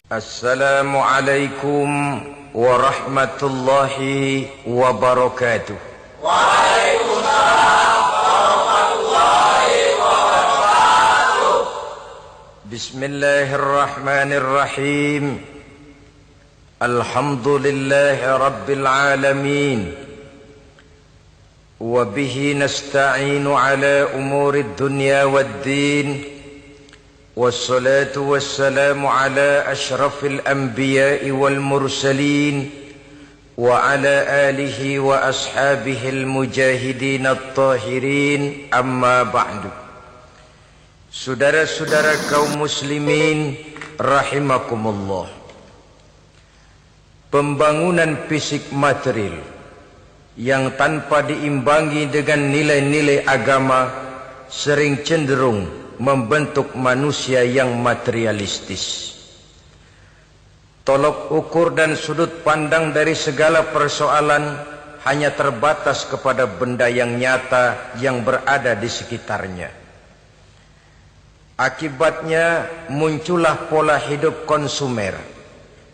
Assalamualaikum warahmatullahi wabarakatuh. Waalaikumsalam warahmatullahi wabarakatuh. Bismillahirrahmanirrahim. Alhamdulillahi rabbil alamin. Wa bihi nasta'inu ala umurid dunya waddin. والصلاة والسلام على أشرف الأنبياء والمرسلين وعلى آله وأصحابه المجاهدين الطاهرين أما بعد. Saudara-saudara kaum muslimin rahimakumullah, pembangunan fisik material yang tanpa diimbangi dengan nilai-nilai agama sering cenderung membentuk manusia yang materialistis. Tolok ukur dan sudut pandang dari segala persoalan hanya terbatas kepada benda yang nyata yang berada di sekitarnya. Akibatnya muncullah pola hidup konsumer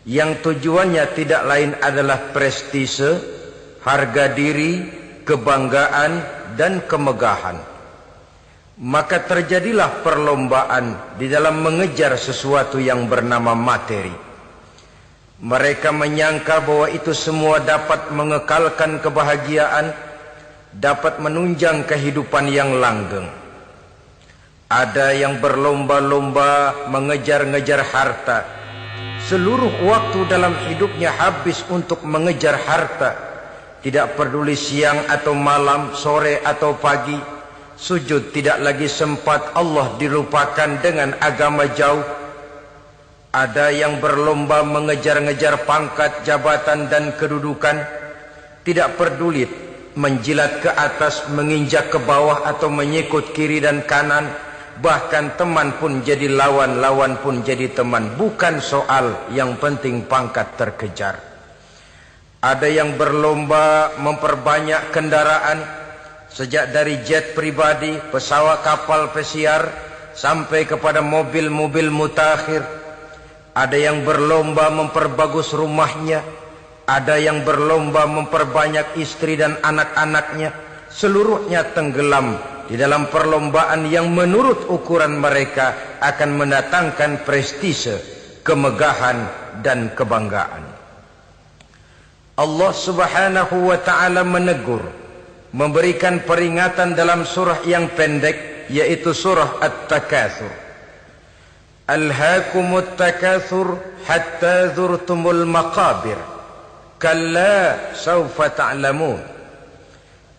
yang tujuannya tidak lain adalah prestise, harga diri, kebanggaan, dan kemegahan. Maka terjadilah perlombaan di dalam mengejar sesuatu yang bernama materi. Mereka menyangka bahwa itu semua dapat mengekalkan kebahagiaan, dapat menunjang kehidupan yang langgeng. Ada yang berlomba-lomba mengejar-ngejar harta. Seluruh waktu dalam hidupnya habis untuk mengejar harta. Tidak peduli siang atau malam, sore atau pagi. Sujud tidak lagi sempat, Allah dilupakan dengan agama jauh. Ada yang berlomba mengejar-ngejar pangkat, jabatan, dan kedudukan. Tidak peduli menjilat ke atas, menginjak ke bawah, atau menyikut kiri dan kanan. Bahkan teman pun jadi lawan, lawan pun jadi teman. Bukan soal, yang penting pangkat terkejar. Ada yang berlomba memperbanyak kendaraan, sejak dari jet pribadi, pesawat kapal pesiar, sampai kepada mobil-mobil mutakhir. Ada yang berlomba memperbagus rumahnya. Ada yang berlomba memperbanyak istri dan anak-anaknya. Seluruhnya tenggelam di dalam perlombaan yang menurut ukuran mereka akan mendatangkan prestise, kemegahan, dan kebanggaan. Allah subhanahu wa ta'ala menegur, memberikan peringatan dalam surah yang pendek, yaitu surah At-Takatsur. Alhaakumut takatsur hatta zurtumul maqabir kalla sawfa ta'lamun.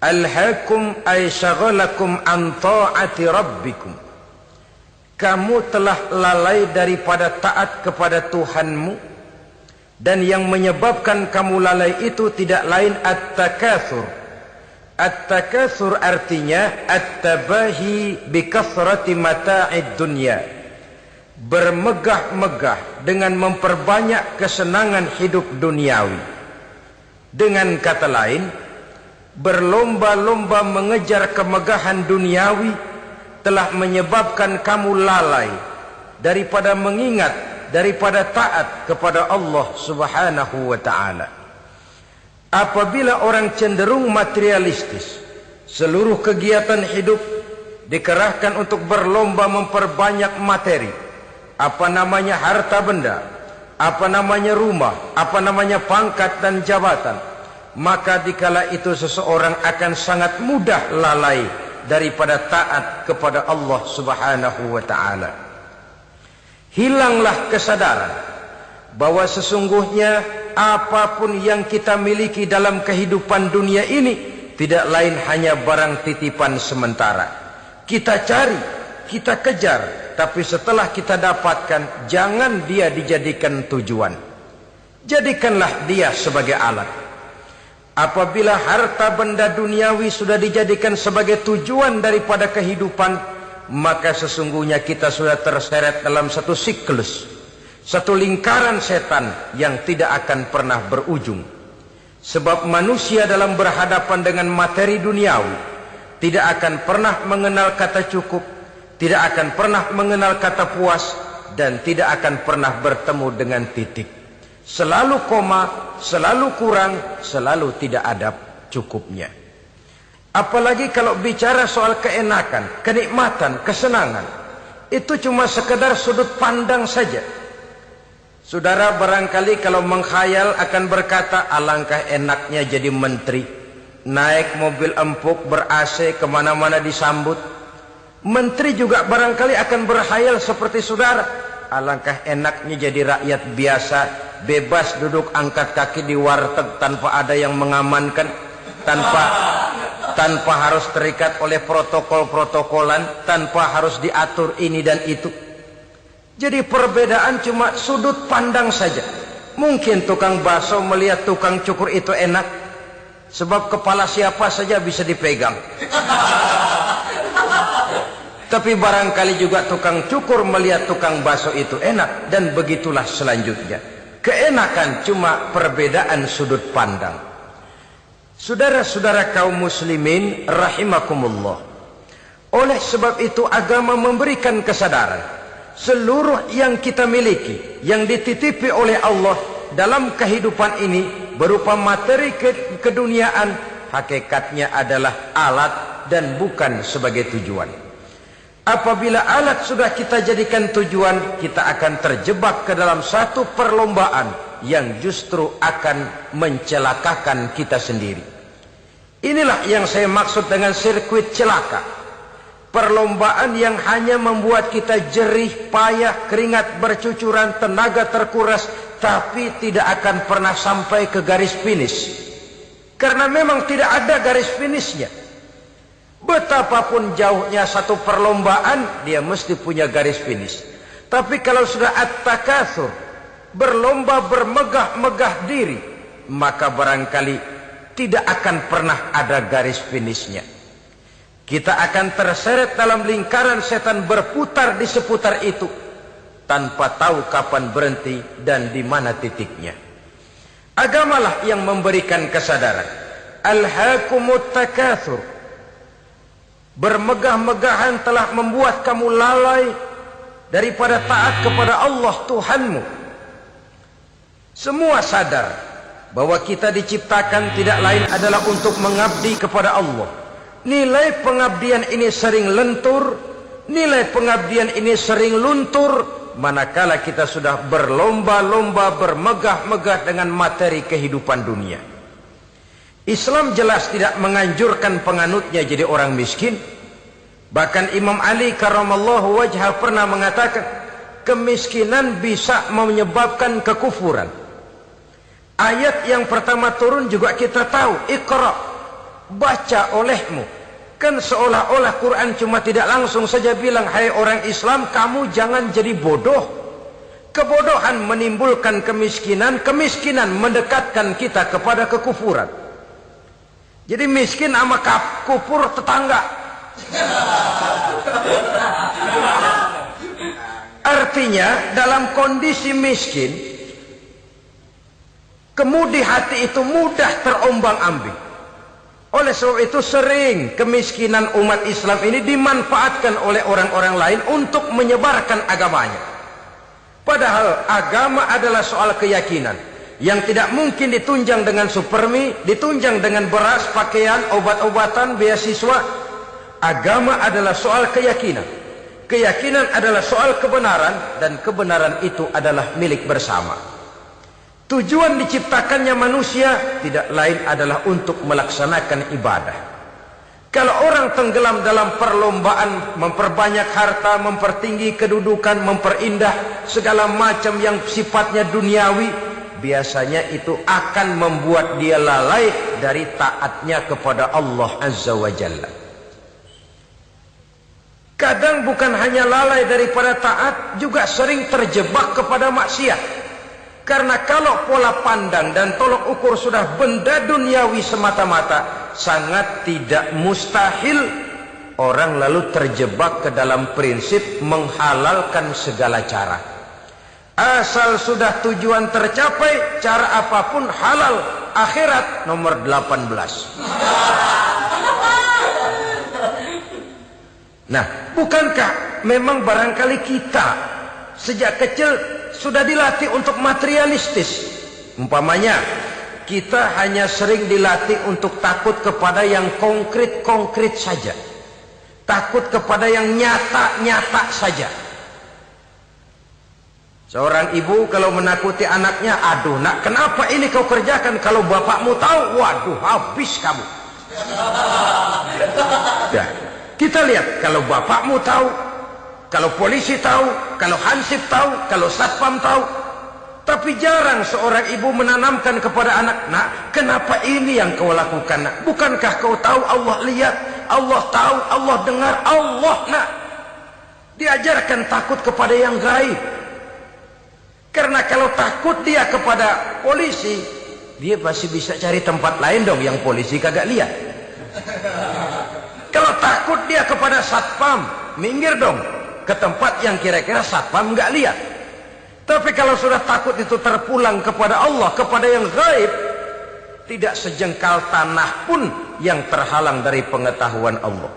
Alhaakum ay syagalakum an ta'ati rabbikum. Kamu telah lalai daripada taat kepada Tuhanmu, dan yang menyebabkan kamu lalai itu tidak lain at-takatsur. At-takatsur artinya at-tabahi bi kathrati mata'id dunya. Bermegah-megah dengan memperbanyak kesenangan hidup duniawi. Dengan kata lain, berlomba-lomba mengejar kemegahan duniawi telah menyebabkan kamu lalai daripada mengingat, daripada taat kepada Allah Subhanahu wa ta'ala. Apabila orang cenderung materialistis, seluruh kegiatan hidup dikerahkan untuk berlomba memperbanyak materi. Apa namanya harta benda, apa namanya rumah, apa namanya pangkat dan jabatan. Maka dikala itu seseorang akan sangat mudah lalai daripada taat kepada Allah Subhanahu wa ta'ala. Hilanglah kesadaran bahwa sesungguhnya apapun yang kita miliki dalam kehidupan dunia ini tidak lain hanya barang titipan sementara. Kita cari, kita kejar, tapi setelah kita dapatkan, jangan dia dijadikan tujuan. Jadikanlah dia sebagai alat. Apabila harta benda duniawi sudah dijadikan sebagai tujuan daripada kehidupan, maka sesungguhnya kita sudah terseret dalam satu siklus, satu lingkaran setan yang tidak akan pernah berujung. Sebab manusia dalam berhadapan dengan materi duniawi tidak akan pernah mengenal kata cukup, tidak akan pernah mengenal kata puas, dan tidak akan pernah bertemu dengan titik. Selalu koma, selalu kurang, selalu tidak ada cukupnya. Apalagi kalau bicara soal keenakan, kenikmatan, kesenangan, itu cuma sekedar sudut pandang saja. Saudara barangkali kalau mengkhayal akan berkata, alangkah enaknya jadi menteri, naik mobil empuk ber-AC kemana-mana disambut. Menteri juga barangkali akan berkhayal seperti saudara, alangkah enaknya jadi rakyat biasa, bebas duduk angkat kaki di warteg tanpa ada yang mengamankan, tanpa harus terikat oleh protokol-protokolan, tanpa harus diatur ini dan itu. Jadi perbedaan cuma sudut pandang saja. Mungkin tukang bakso melihat tukang cukur itu enak, sebab kepala siapa saja bisa dipegang. Tapi barangkali juga tukang cukur melihat tukang bakso itu enak, dan begitulah selanjutnya. Keenakan cuma perbedaan sudut pandang. Saudara-saudara kaum muslimin rahimakumullah. Oleh sebab itu agama memberikan kesadaran, seluruh yang kita miliki, yang dititipi oleh Allah dalam kehidupan ini berupa materi keduniaan, hakikatnya adalah alat dan bukan sebagai tujuan. Apabila alat sudah kita jadikan tujuan, kita akan terjebak ke dalam satu perlombaan yang justru akan mencelakakan kita sendiri. Inilah yang saya maksud dengan sirkuit celaka. Perlombaan yang hanya membuat kita jerih, payah, keringat bercucuran, tenaga terkuras, tapi tidak akan pernah sampai ke garis finish. Karena memang tidak ada garis finishnya. Betapapun jauhnya satu perlombaan, dia mesti punya garis finish. Tapi kalau sudah at-takatsur, berlomba bermegah-megah diri, maka barangkali tidak akan pernah ada garis finishnya. Kita akan terseret dalam lingkaran setan berputar di seputar itu, tanpa tahu kapan berhenti dan di mana titiknya. Agamalah yang memberikan kesadaran. Alhaakumut takatsur. Bermegah-megahan telah membuat kamu lalai daripada taat kepada Allah Tuhanmu. Semua sadar bahwa kita diciptakan tidak lain adalah untuk mengabdi kepada Allah. Nilai pengabdian ini sering lentur, nilai pengabdian ini sering luntur, manakala kita sudah berlomba-lomba bermegah-megah dengan materi kehidupan dunia. Islam jelas tidak menganjurkan penganutnya jadi orang miskin. Bahkan Imam Ali karramallahu wajhah pernah mengatakan, kemiskinan bisa menyebabkan kekufuran. Ayat yang pertama turun juga kita tahu, Iqra, baca olehmu. Kan seolah-olah Quran cuma tidak langsung saja bilang, hai orang Islam, kamu jangan jadi bodoh. Kebodohan menimbulkan kemiskinan, kemiskinan mendekatkan kita kepada kekufuran. Jadi miskin sama kufur tetangga. Artinya dalam kondisi miskin, kemudi hati itu mudah terombang-ambing. Oleh sebab itu sering kemiskinan umat Islam ini dimanfaatkan oleh orang-orang lain untuk menyebarkan agamanya. Padahal agama adalah soal keyakinan yang tidak mungkin ditunjang dengan supermi, ditunjang dengan beras, pakaian, obat-obatan, beasiswa. Agama adalah soal keyakinan. Keyakinan adalah soal kebenaran, dan kebenaran itu adalah milik bersama. Tujuan diciptakannya manusia tidak lain adalah untuk melaksanakan ibadah. Kalau orang tenggelam dalam perlombaan memperbanyak harta, mempertinggi kedudukan, memperindah segala macam yang sifatnya duniawi, biasanya itu akan membuat dia lalai dari taatnya kepada Allah Azza wa Jalla. Kadang bukan hanya lalai daripada taat, juga sering terjebak kepada maksiat. Karena kalau pola pandang dan tolok ukur sudah benda duniawi semata-mata, sangat tidak mustahil orang lalu terjebak ke dalam prinsip menghalalkan segala cara. Asal sudah tujuan tercapai, cara apapun halal. Akhirat nomor 18. Nah, bukankah memang barangkali kita sejak kecil sudah dilatih untuk materialistis. Umpamanya, kita hanya sering dilatih untuk takut kepada yang konkret-konkret saja. Takut kepada yang nyata-nyata saja. Seorang ibu kalau menakuti anaknya, aduh nak, kenapa ini kau kerjakan? Kalau bapakmu tahu, waduh, habis kamu. Ya, kita lihat, kalau bapakmu tahu, kalau polisi tahu, kalau hansip tahu, kalau satpam tahu. Tapi jarang seorang ibu menanamkan kepada anak, nak, kenapa ini yang kau lakukan, nak? Bukankah kau tahu Allah lihat, Allah tahu, Allah dengar, Allah, nak. Diajarkan takut kepada yang gaib. Karena kalau takut dia kepada polisi, dia pasti bisa cari tempat lain dong yang polisi kagak lihat. Kalau takut dia kepada satpam, minggir dong ke tempat yang kira-kira satpam nggak lihat. Tapi kalau sudah takut itu terpulang kepada Allah, kepada yang gaib, tidak sejengkal tanah pun yang terhalang dari pengetahuan Allah.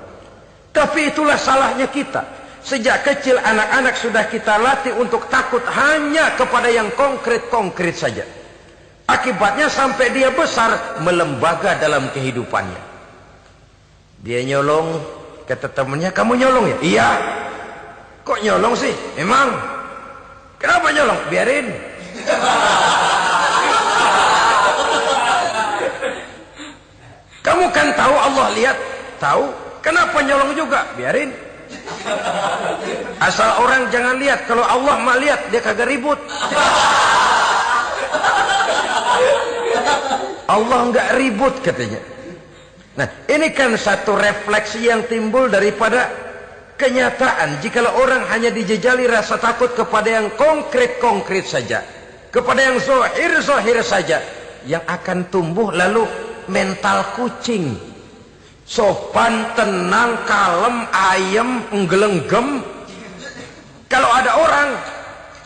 Tapi itulah salahnya kita. Sejak kecil anak-anak sudah kita latih untuk takut hanya kepada yang konkret-konkret saja. Akibatnya sampai dia besar melembaga dalam kehidupannya. Dia nyolong, kata temannya, kamu nyolong ya? Iya. Kok nyolong sih? Emang? Kenapa nyolong? Biarin. Kamu kan tahu Allah lihat? Tahu. Kenapa nyolong juga? Biarin. Asal orang jangan lihat. Kalau Allah mah lihat, dia kagak ribut. Allah enggak ribut katanya. Nah, ini kan satu refleksi yang timbul daripada kenyataan. Jikalau orang hanya dijejali rasa takut kepada yang konkret-konkret saja, kepada yang zohir-zohir saja, yang akan tumbuh lalu mental kucing. Sopan, tenang, kalem, ayem, nggelenggem. Kalau ada orang,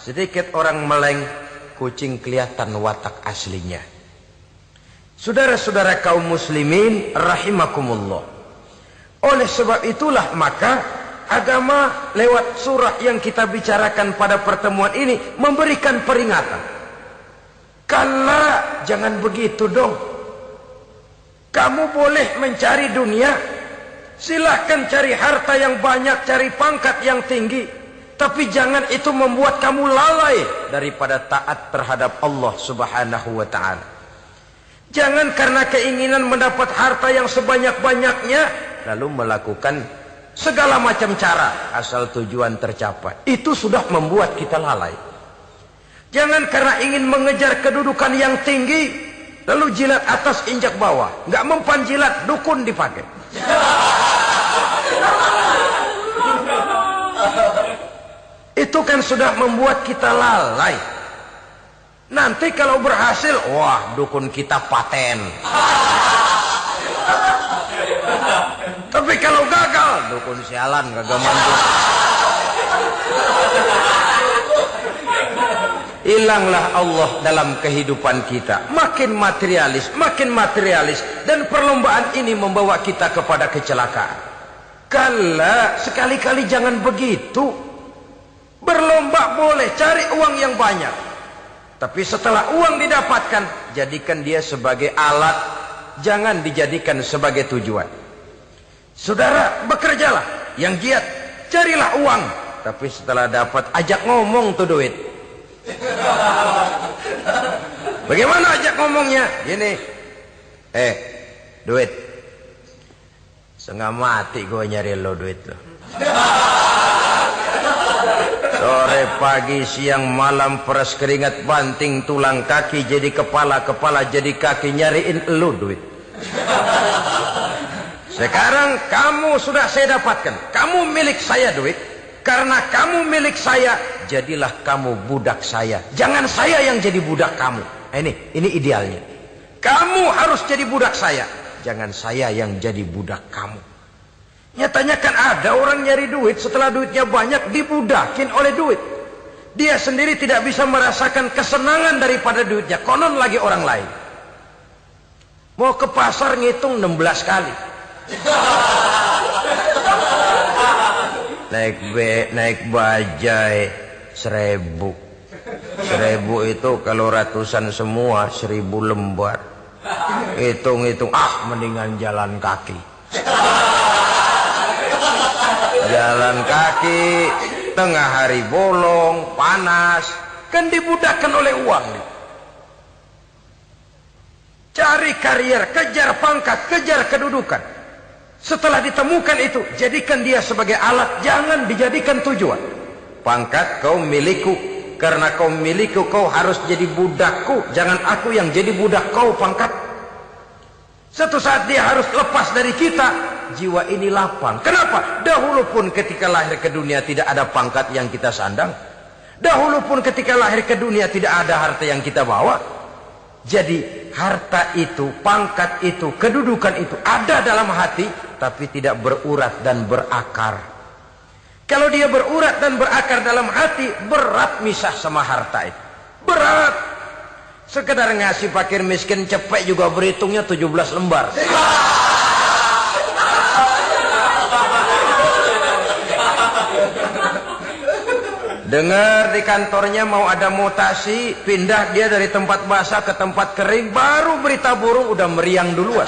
sedikit orang meleng, kucing kelihatan watak aslinya. Saudara-saudara kaum muslimin rahimakumullah. Oleh sebab itulah maka agama lewat surah yang kita bicarakan pada pertemuan ini memberikan peringatan. Kala, jangan begitu dong. Kamu boleh mencari dunia, silahkan cari harta yang banyak, cari pangkat yang tinggi, tapi jangan itu membuat kamu lalai daripada taat terhadap Allah Subhanahu wa ta'ala. Jangan karena keinginan mendapat harta yang sebanyak-banyaknya lalu melakukan segala macam cara asal tujuan tercapai. Itu sudah membuat kita lalai. Jangan karena ingin mengejar kedudukan yang tinggi lalu jilat atas injak bawah, nggak mempan jilat, dukun dipakai. Itu kan sudah membuat kita lalai. Nanti kalau berhasil, wah, dukun kita paten. Tapi kalau gagal, dukun sialan, kagak mampu. Hilanglah Allah dalam kehidupan kita. Makin materialis, dan perlombaan ini membawa kita kepada kecelakaan. Kala, sekali-kali jangan begitu. Berlomba boleh, cari uang yang banyak, tapi setelah uang didapatkan, jadikan dia sebagai alat, jangan dijadikan sebagai tujuan. Saudara, bekerjalah, yang giat, carilah uang, tapi setelah dapat, ajak ngomong tuh duit. Bagaimana ajak ngomongnya? Gini, duit, setengah mati gue nyari lo duit lo. Sore, pagi, siang, malam, peras keringat, banting tulang kaki jadi kepala, kepala jadi kaki, nyariin lo duit. Sekarang kamu sudah saya dapatkan, kamu milik saya duit. Karena kamu milik saya, jadilah kamu budak saya. Jangan saya yang jadi budak kamu. Ini idealnya. Kamu harus jadi budak saya, jangan saya yang jadi budak kamu. Nyatanya kan ada orang nyari duit, setelah duitnya banyak dibudakin oleh duit. Dia sendiri tidak bisa merasakan kesenangan daripada duitnya, konon lagi orang lain. Mau ke pasar ngitung 16 kali. naik bajai, 1000. 1000 itu kalau ratusan semua 1000 lembar. Hitung-hitung, mendingan jalan kaki. Jalan kaki, tengah hari bolong, panas, kan dibudakkan oleh uang. Cari karier, kejar pangkat, kejar kedudukan. Setelah ditemukan itu, jadikan dia sebagai alat, jangan dijadikan tujuan. Pangkat kau milikku, karena kau milikku kau harus jadi budakku, jangan aku yang jadi budak kau pangkat. Suatu saat dia harus lepas dari kita, jiwa ini lapang. Kenapa? Dahulu pun ketika lahir ke dunia tidak ada pangkat yang kita sandang. Dahulu pun ketika lahir ke dunia tidak ada harta yang kita bawa. Jadi harta itu, pangkat itu, kedudukan itu ada dalam hati, tapi tidak berurat dan berakar. Kalau dia berurat dan berakar dalam hati, berat misah sama harta itu. Berat. Sekedar ngasih fakir miskin cepet juga berhitungnya 17 lembar. Dengar di kantornya mau ada mutasi, pindah dia dari tempat basah ke tempat kering, baru berita burung udah meriang duluan.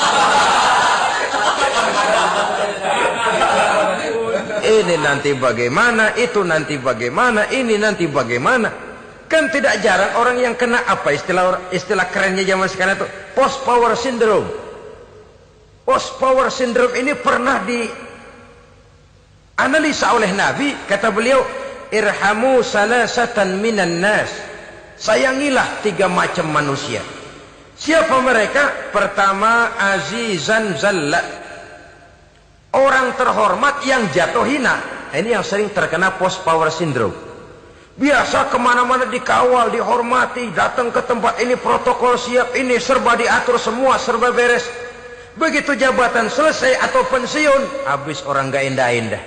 Ini nanti bagaimana, itu nanti bagaimana, ini nanti bagaimana. Kan tidak jarang orang yang kena apa istilah kerennya zaman sekarang itu post power syndrome. Post power syndrome ini pernah dianalisa oleh Nabi, kata beliau, irhamu salasatan minan nas. Sayangilah 3 macam manusia. Siapa mereka? Pertama, azizan zallat. Orang terhormat yang jatuh hina. Ini yang sering terkena post power syndrome. Biasa kemana-mana dikawal, dihormati, datang ke tempat ini protokol siap, ini serba diatur semua, serba beres. Begitu jabatan selesai atau pensiun, habis orang gak indah-indah.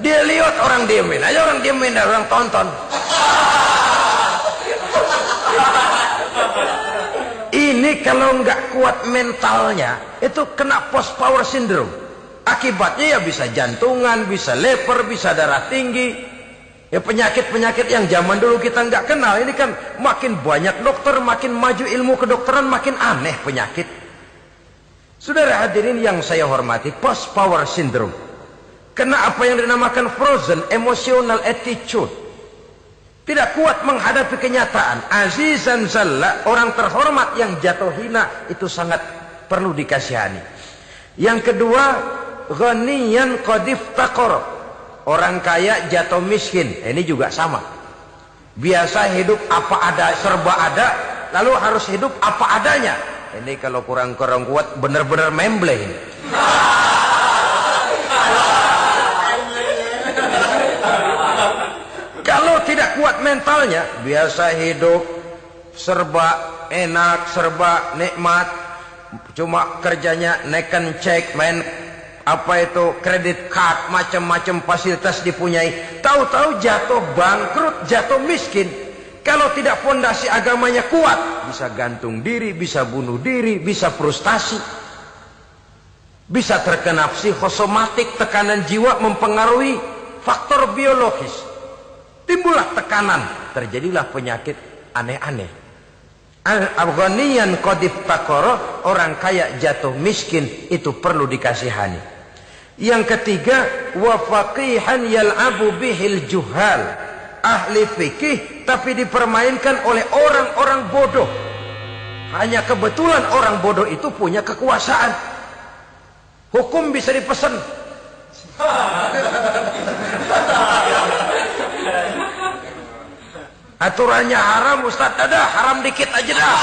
Dia lihat orang diemin aja, orang diemin dan orang tonton. Ini kalau nggak kuat mentalnya, itu kena post power syndrome. Akibatnya ya bisa jantungan, bisa lever, bisa darah tinggi. Ya penyakit-penyakit yang zaman dulu kita nggak kenal. Ini kan makin banyak dokter, makin maju ilmu kedokteran, makin aneh penyakit. Saudara hadirin yang saya hormati, post power syndrome kena apa yang dinamakan frozen emotional attitude. Tidak kuat menghadapi kenyataan. Azizan zalla, orang terhormat yang jatuh hina, itu sangat perlu dikasihani. Yang kedua, ghaniyan qad iftaqara, orang kaya jatuh miskin. Ini juga sama. Biasa hidup apa ada, serba ada, lalu harus hidup apa adanya. Ini kalau kurang-kurang kuat benar-benar memble ini. Kalau tidak kuat mentalnya, biasa hidup serba enak, serba nikmat, cuma kerjanya neken cek, main apa itu kredit card, macam-macam fasilitas dipunyai. Tahu-tahu jatuh bangkrut, jatuh miskin. Kalau tidak fondasi agamanya kuat, bisa gantung diri, bisa bunuh diri, bisa frustasi, bisa terkena psikosomatik, tekanan jiwa mempengaruhi faktor biologis. Timbullah tekanan, terjadilah penyakit aneh-aneh. Al-ghaniyan qad iftaqara, orang kaya jatuh miskin, itu perlu dikasihani. Yang ketiga, wa faqihan yal'abu bihil juhal, ahli fikih tapi dipermainkan oleh orang-orang bodoh. Hanya kebetulan orang bodoh itu punya kekuasaan. Hukum bisa dipesan. Aturannya haram, Ustaz, ada haram dikit aja dah.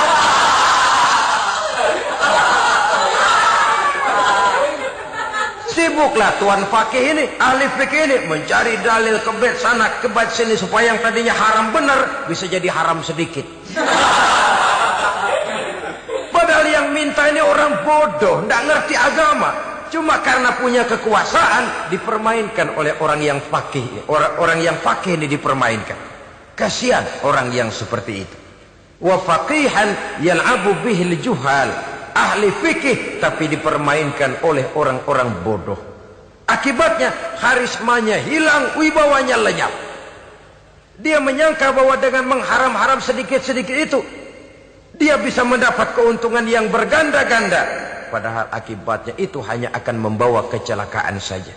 Sibuklah tuan fakih ini, ahli fikih ini mencari dalil kebet sana kebet sini supaya yang tadinya haram benar bisa jadi haram sedikit. Padahal yang minta ini orang bodoh, tidak ngerti agama. Cuma karena punya kekuasaan dipermainkan oleh orang yang fakih. Orang yang fakih ini dipermainkan. Kasihan orang yang seperti itu. Wa faqihan yal'abu bihil juhal, ahli fikih tapi dipermainkan oleh orang-orang bodoh. Akibatnya karismanya hilang, wibawanya lenyap. Dia menyangka bahwa dengan mengharam-haram sedikit-sedikit itu dia bisa mendapat keuntungan yang berganda-ganda. Padahal akibatnya itu hanya akan membawa kecelakaan saja.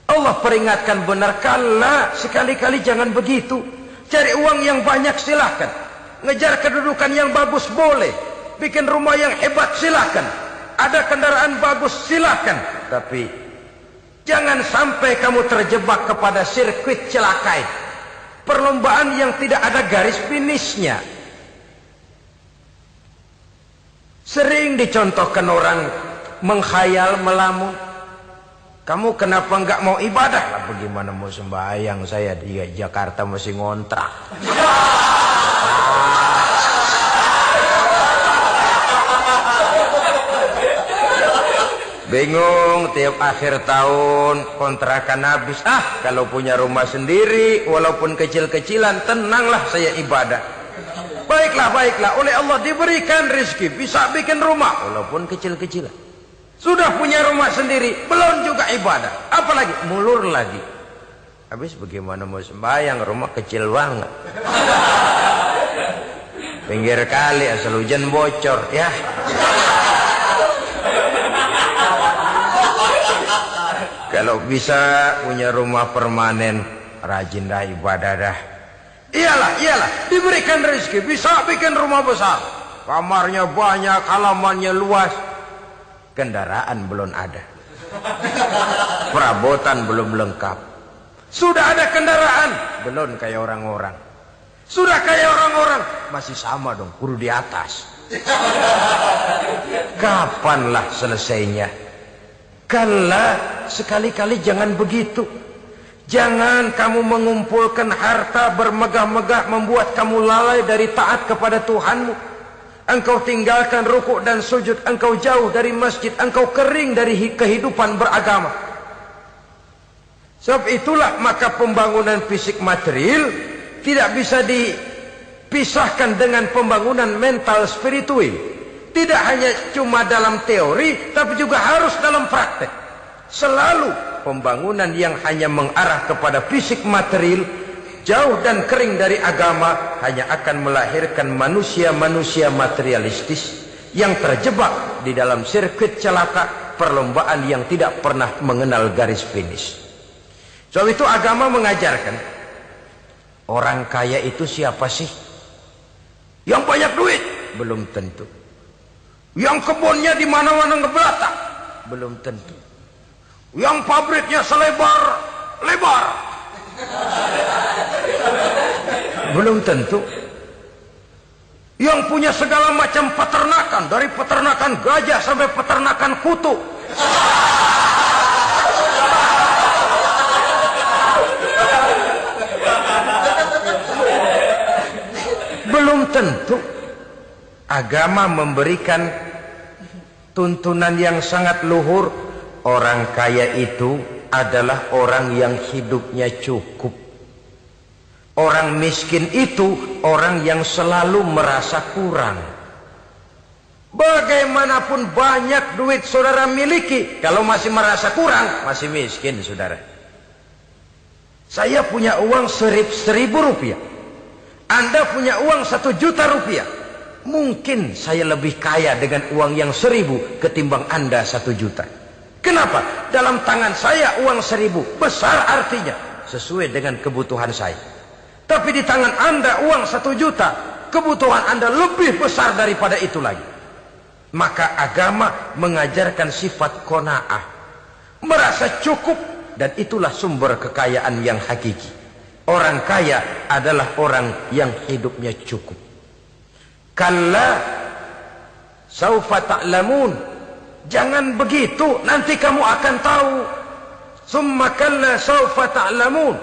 Allah peringatkan benar, kala sekali-kali jangan begitu. Cari uang yang banyak silahkan. Ngejar kedudukan yang bagus boleh. Bikin rumah yang hebat silahkan. Ada kendaraan bagus silahkan. Tapi jangan sampai kamu terjebak kepada sirkuit celaka. Perlombaan yang tidak ada garis finishnya. Sering dicontohkan orang menghayal, melamun. Kamu kenapa enggak mau ibadah? Lah bagaimana mau sembahyang, saya di Jakarta masih ngontrak. Bingung, tiap akhir tahun kontrakan habis. Kalau punya rumah sendiri walaupun kecil-kecilan, tenanglah saya ibadah. Baiklah, oleh Allah diberikan rezeki, bisa bikin rumah walaupun kecil-kecilan. Sudah punya rumah sendiri, belum juga ibadah. Apalagi mulur lagi. Habis bagaimana mau sembahyang, rumah kecil banget. Pinggir kali, asal hujan bocor ya. Kalau bisa punya rumah permanen, rajin dah ibadah dah. Iyalah, diberikan rezeki, bisa bikin rumah besar. Kamarnya banyak, halamannya luas. Kendaraan belum ada. Perabotan belum lengkap. Sudah ada kendaraan, belum kayak orang-orang. Sudah kayak orang-orang, masih sama dong, kudu di atas. Kapanlah selesainya? Kala sekali-kali jangan begitu. Jangan kamu mengumpulkan harta bermegah-megah membuat kamu lalai dari taat kepada Tuhanmu. Engkau tinggalkan rukuk dan sujud, engkau jauh dari masjid, engkau kering dari kehidupan beragama. Sebab itulah maka pembangunan fisik material tidak bisa dipisahkan dengan pembangunan mental spiritual. Tidak hanya cuma dalam teori, tapi juga harus dalam praktek. Selalu pembangunan yang hanya mengarah kepada fisik material, jauh dan kering dari agama, hanya akan melahirkan manusia-manusia materialistis yang terjebak di dalam sirkuit celaka, perlombaan yang tidak pernah mengenal garis finish. Sebab itu agama mengajarkan, orang kaya itu siapa sih? Yang banyak duit? Belum tentu. Yang kebunnya di mana-mana ngebelata? Belum tentu. Yang pabriknya selebar-lebar? Belum tentu. Yang punya segala macam peternakan, dari peternakan gajah sampai peternakan kutu. Belum tentu. Agama memberikan tuntunan yang sangat luhur. Orang kaya itu adalah orang yang hidupnya cukup. Orang miskin itu orang yang selalu merasa kurang. Bagaimanapun banyak duit saudara miliki, kalau masih merasa kurang, masih miskin saudara. Saya punya uang 1.000 rupiah. Anda punya uang 1 juta rupiah. Mungkin saya lebih kaya dengan uang yang 1.000 ketimbang Anda 1 juta. Kenapa? Dalam tangan saya uang 1.000 besar artinya sesuai dengan kebutuhan saya. Tapi di tangan Anda uang 1 juta, kebutuhan Anda lebih besar daripada itu lagi. Maka agama mengajarkan sifat qanaah, merasa cukup, dan itulah sumber kekayaan yang hakiki. Orang kaya adalah orang yang hidupnya cukup. Kalla saufa ta'lamun. Jangan begitu, nanti kamu akan tahu. Summa kalla saufa ta'lamun.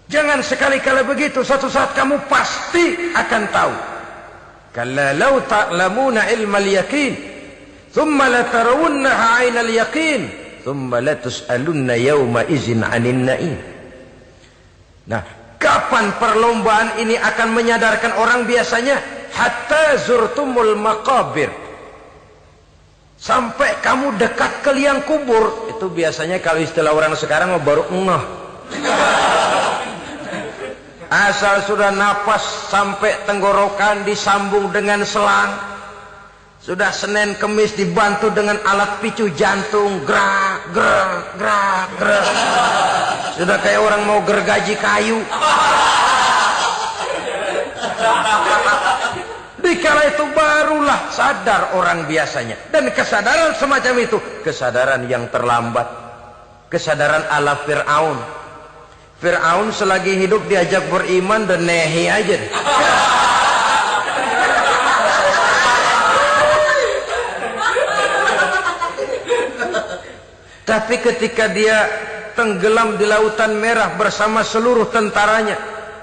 Jangan sekali-kali begitu, suatu saat kamu pasti akan tahu. Kalla law ta'lamuna ilmal yaqin, thumma latarawunnaha 'ainal yaqin, thumma latus'alunna yawma idzin 'anin na'im. Nah, kapan perlombaan ini akan menyadarkan orang biasanya? Hatta zurtumul maqabir. Sampai kamu dekat ke liang kubur, itu biasanya kalau istilah orang sekarang baru ngeh. Asal sudah napas sampai tenggorokan disambung dengan selang, sudah Senin Kemis dibantu dengan alat picu jantung, gerak gerak gerak gerak, sudah kayak orang mau gergaji kayu. Dikala itu barulah sadar orang biasanya. Dan kesadaran semacam itu kesadaran yang terlambat, kesadaran ala Fir'aun. Fir'aun selagi hidup diajak beriman dan nehi aja. Tapi ketika dia tenggelam di lautan merah bersama seluruh tentaranya,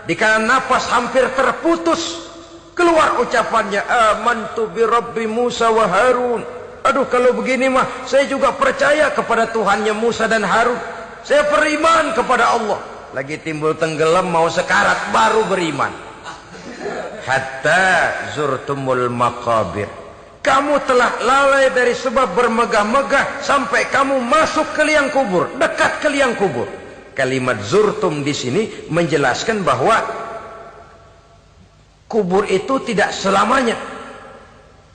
dikala napas hampir terputus, keluar ucapannya, amantu bi Rabbi Musa wa Harun. Aduh, kalau begini mah saya juga percaya kepada Tuhannya Musa dan Harun. Saya beriman kepada Allah. Lagi timbul tenggelam mau sekarat baru beriman. Hatta zurtumul maqabir. Kamu telah lalai dari sebab bermegah-megah sampai kamu masuk ke liang kubur, dekat ke liang kubur. Kalimat zurtum di sini menjelaskan bahwa kubur itu tidak selamanya.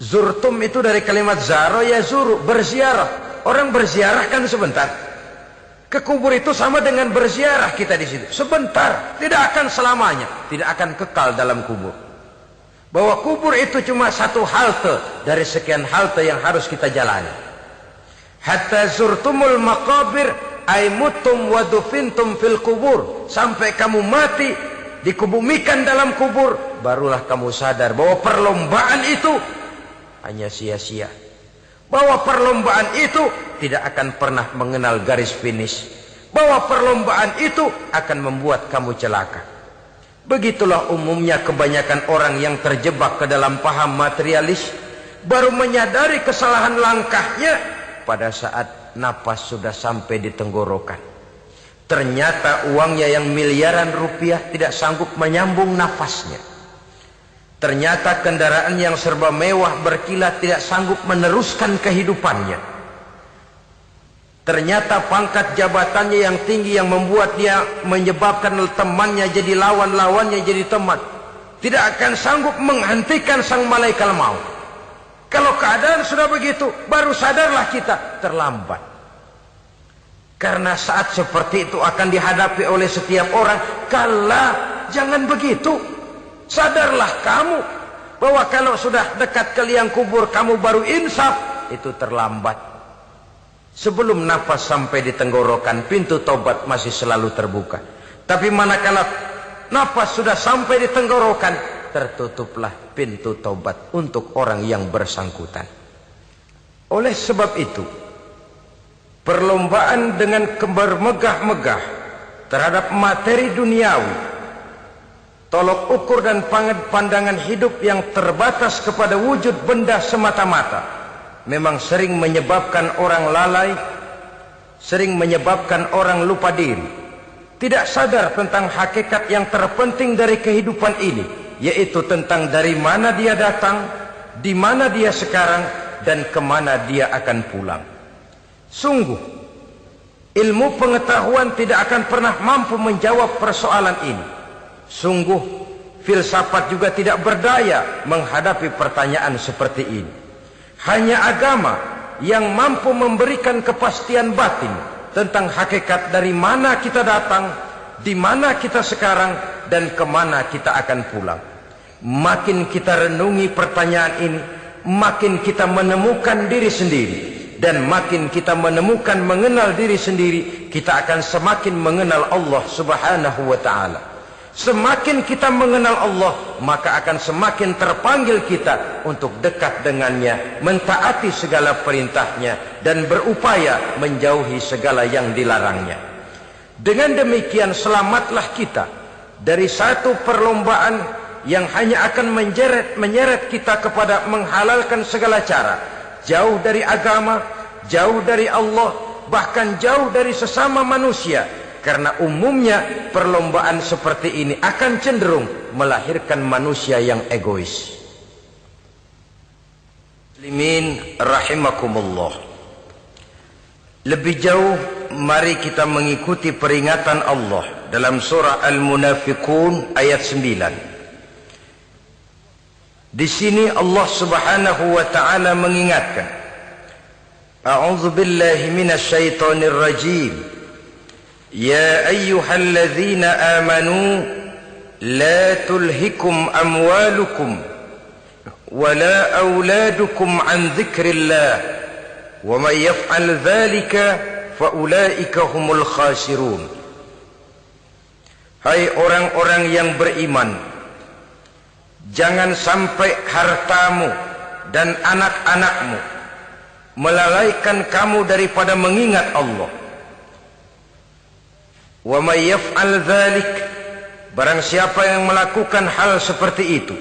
Zurtum itu dari kalimat zaro ya zuru, berziarah. Orang berziarah kan sebentar. Ke kubur itu sama dengan berziarah kita di situ. Sebentar, tidak akan selamanya, tidak akan kekal dalam kubur. Bahwa kubur itu cuma satu halte dari sekian halte yang harus kita jalani. Hatta zurtumul maqabir ay mutum wa dufintum fil kubur. Sampai kamu mati, dikubumikan dalam kubur, barulah kamu sadar bahwa perlombaan itu hanya sia-sia. Bahwa perlombaan itu tidak akan pernah mengenal garis finish. Bahwa perlombaan itu akan membuat kamu celaka. Begitulah umumnya kebanyakan orang yang terjebak ke dalam paham materialis, baru menyadari kesalahan langkahnya pada saat napas sudah sampai di tenggorokan. Ternyata uangnya yang miliaran rupiah tidak sanggup menyambung nafasnya. Ternyata kendaraan yang serba mewah berkilat tidak sanggup meneruskan kehidupannya. Ternyata pangkat jabatannya yang tinggi yang membuat dia menyebabkan temannya jadi lawan, lawannya jadi teman, tidak akan sanggup menghentikan sang malaikat maut. Kalau keadaan sudah begitu, baru sadarlah kita terlambat. Karena saat seperti itu akan dihadapi oleh setiap orang. Kala, jangan begitu. Sadarlah kamu bahwa kalau sudah dekat ke liang kubur kamu baru insaf, itu terlambat. Sebelum nafas sampai di tenggorokan, pintu tobat masih selalu terbuka. Tapi manakala nafas sudah sampai di tenggorokan, tertutuplah pintu tobat untuk orang yang bersangkutan. Oleh sebab itu, perlombaan dengan bermegah-megah terhadap materi duniawi, tolok ukur dan pandangan hidup yang terbatas kepada wujud benda semata-mata, memang sering menyebabkan orang lalai, sering menyebabkan orang lupa diri, tidak sadar tentang hakikat yang terpenting dari kehidupan ini, yaitu tentang dari mana dia datang, di mana dia sekarang, dan kemana dia akan pulang. Sungguh, ilmu pengetahuan tidak akan pernah mampu menjawab persoalan ini. Sungguh, filsafat juga tidak berdaya menghadapi pertanyaan seperti ini. Hanya agama yang mampu memberikan kepastian batin tentang hakikat dari mana kita datang, di mana kita sekarang, dan kemana kita akan pulang. Makin kita renungi pertanyaan ini, makin kita menemukan diri sendiri. Dan makin kita menemukan mengenal diri sendiri, kita akan semakin mengenal Allah Subhanahu wa ta'ala. Semakin kita mengenal Allah, maka akan semakin terpanggil kita untuk dekat dengannya, mentaati segala perintahnya, dan berupaya menjauhi segala yang dilarangnya. Dengan demikian selamatlah kita dari satu perlombaan yang hanya akan menyeret kita kepada menghalalkan segala cara, jauh dari agama, jauh dari Allah, bahkan jauh dari sesama manusia. Karena umumnya perlombaan seperti ini akan cenderung melahirkan manusia yang egois. Muslimin rahimakumullah. Lebih jauh, mari kita mengikuti peringatan Allah dalam surah Al-Munafiqun ayat 9. Di sini Allah Subhanahu wa taala mengingatkan, A'udzu billahi minasy syaithanir rajim. Ya ayyuhalladzina amanu la tulhikum amwalukum wala auladukum an dzikrillah wa may yaf'al dzalika fa ulaika humul khasirun. Hai orang-orang yang beriman, jangan sampai hartamu dan anak-anakmu melalaikan kamu daripada mengingat Allah. Wa may yaf'al dzalik, barang siapa yang melakukan hal seperti itu,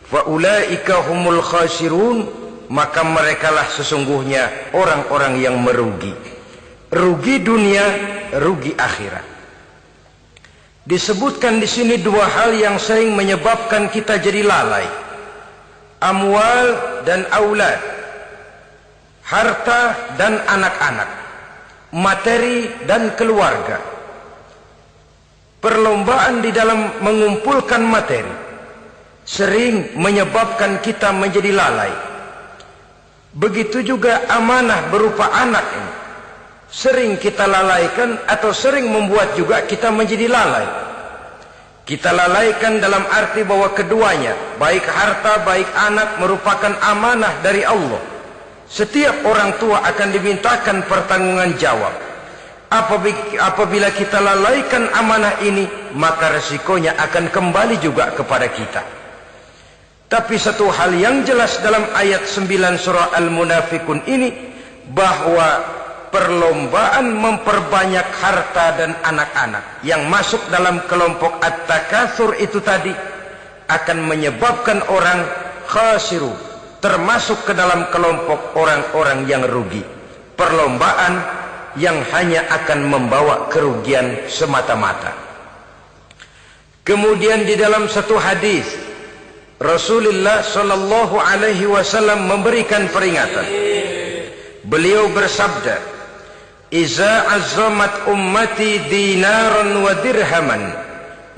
fa ulaika humul khasirun, maka merekalah sesungguhnya orang-orang yang merugi. Rugi dunia, rugi akhirat. Disebutkan di sini dua hal yang sering menyebabkan kita jadi lalai. Amwal dan aulad. Harta dan anak-anak, materi dan keluarga. Perlombaan di dalam mengumpulkan materi sering menyebabkan kita menjadi lalai. Begitu juga amanah berupa anak ini sering kita lalaikan atau sering membuat juga kita menjadi lalai. Kita lalaikan dalam arti bahwa keduanya, baik harta baik anak, merupakan amanah dari Allah. Setiap orang tua akan dimintakan pertanggungan jawab. Apabila kita lalaikan amanah ini, maka resikonya akan kembali juga kepada kita. Tapi satu hal yang jelas dalam ayat 9 surah Al-Munafiqun ini, bahwa perlombaan memperbanyak harta dan anak-anak yang masuk dalam kelompok at-takatsur itu tadi akan menyebabkan orang khasiru, termasuk ke dalam kelompok orang-orang yang rugi. Perlombaan yang hanya akan membawa kerugian semata-mata. Kemudian di dalam satu hadis Rasulullah sallallahu alaihi wasallam memberikan peringatan. Beliau bersabda, "Iza azzamat ummati dinaran wa dirhaman,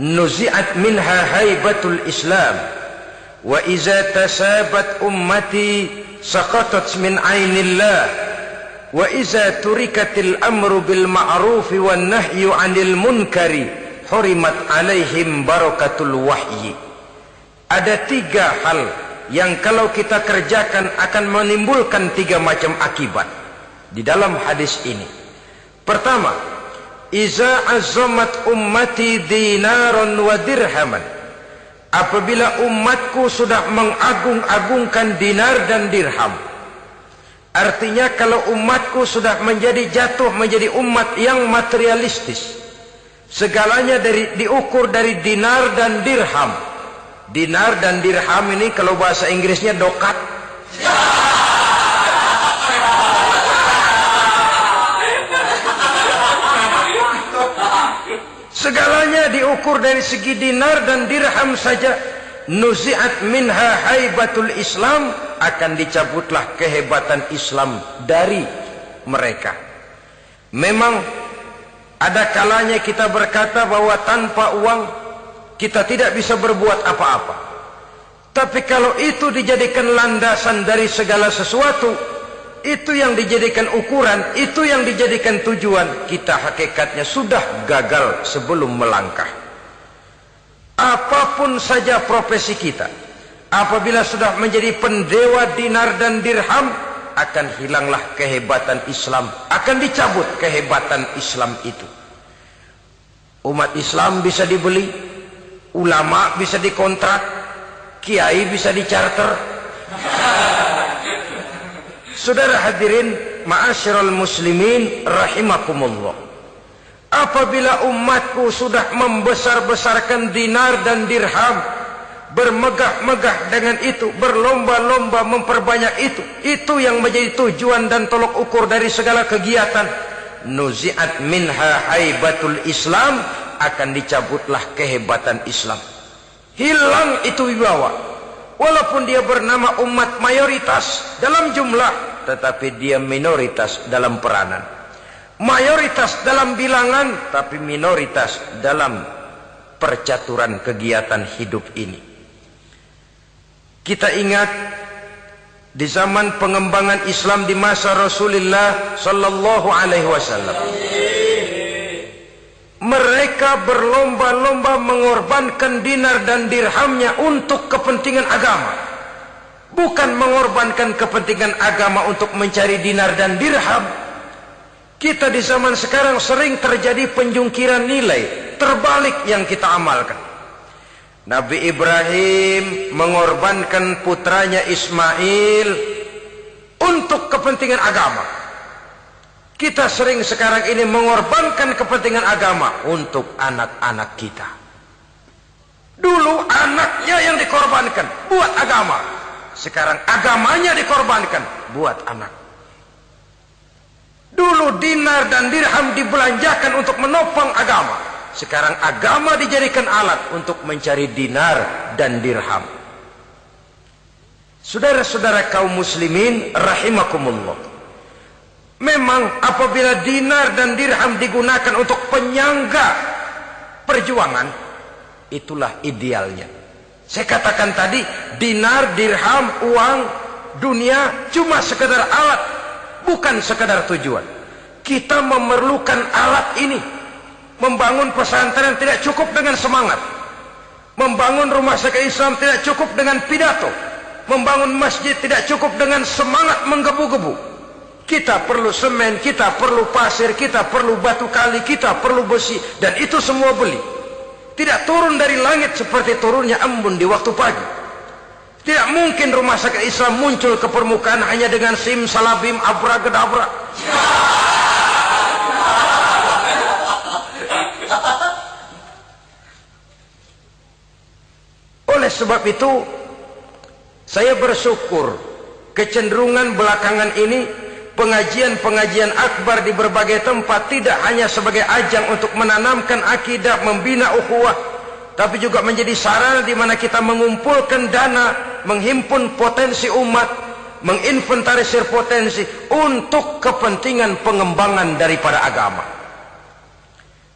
nuzi'at minha haibatul Islam. Wa iza tasabat ummati saqatat min ainillah. Wa iza turikatil amru bil ma'rufi wan nahyu 'anil munkari hurimat 'alaihim barakatul wahyi." Ada tiga hal yang kalau kita kerjakan akan menimbulkan tiga macam akibat di dalam hadis ini. Pertama, iza azzamat ummati dinaran wa dirhaman. Apabila umatku sudah mengagung-agungkan dinar dan dirham, artinya kalau umatku sudah jatuh menjadi umat yang materialistis, segalanya diukur dari dinar dan dirham. Dinar dan dirham ini kalau bahasa Inggrisnya dokat. Segalanya diukur dari segi dinar dan dirham saja. Nuzi'at minha haibatul Islam, akan dicabutlah kehebatan Islam dari mereka. Memang ada kalanya kita berkata bahwa tanpa uang kita tidak bisa berbuat apa-apa. Tapi kalau itu dijadikan landasan dari segala sesuatu, itu yang dijadikan ukuran, itu yang dijadikan tujuan, kita hakikatnya sudah gagal sebelum melangkah. Apapun saja profesi kita, apabila sudah menjadi pendewa dinar dan dirham, akan hilanglah kehebatan Islam, akan dicabut kehebatan Islam itu. Umat Islam bisa dibeli, ulama bisa dikontrak, kiai bisa dicarter. Saudara hadirin ma'asyiral muslimin rahimakumullah, apabila umatku sudah membesar-besarkan dinar dan dirham, bermegah-megah dengan itu, berlomba-lomba memperbanyak itu yang menjadi tujuan dan tolok ukur dari segala kegiatan, nuzi'at minha haibatul Islam, akan dicabutlah kehebatan Islam. Hilang itu wibawa. Walaupun dia bernama umat mayoritas dalam jumlah, tetapi dia minoritas dalam peranan. mayoritas dalam bilangan tapi minoritas dalam percaturan kegiatan hidup ini. Kita ingat di zaman pengembangan Islam di masa Rasulullah sallallahu alaihi wasallam, mereka berlomba-lomba mengorbankan dinar dan dirhamnya untuk kepentingan agama, bukan mengorbankan kepentingan agama untuk mencari dinar dan dirham. Kita di zaman sekarang sering terjadi penjungkiran nilai, terbalik yang kita amalkan. Nabi Ibrahim mengorbankan putranya Ismail untuk kepentingan agama. Kita sering sekarang ini mengorbankan kepentingan agama untuk anak-anak kita. Dulu anaknya yang dikorbankan buat agama, sekarang agamanya dikorbankan buat anak. Dulu dinar dan dirham dibelanjakan untuk menopang agama, sekarang agama dijadikan alat untuk mencari dinar dan dirham. Saudara-saudara kaum muslimin rahimakumullah, memang apabila dinar dan dirham digunakan untuk penyangga perjuangan, itulah idealnya. Saya katakan tadi, dinar, dirham, uang, dunia cuma sekedar alat, bukan sekedar tujuan. Kita memerlukan alat ini. Membangun pesantren tidak cukup dengan semangat. Membangun rumah sakit Islam tidak cukup dengan pidato. Membangun masjid tidak cukup dengan semangat menggebu-gebu. Kita perlu semen, kita perlu pasir, kita perlu batu kali, kita perlu besi, dan itu semua beli. Tidak turun dari langit seperti turunnya embun di waktu pagi. Tidak mungkin rumah sakit Islam muncul ke permukaan hanya dengan simsalabim abracadabra. Oleh sebab itu, saya bersyukur kecenderungan belakangan ini pengajian-pengajian akbar di berbagai tempat tidak hanya sebagai ajang untuk menanamkan akidah, membina ukhuwah, tapi juga menjadi sarana di mana kita mengumpulkan dana, menghimpun potensi umat, menginventarisir potensi untuk kepentingan pengembangan daripada agama.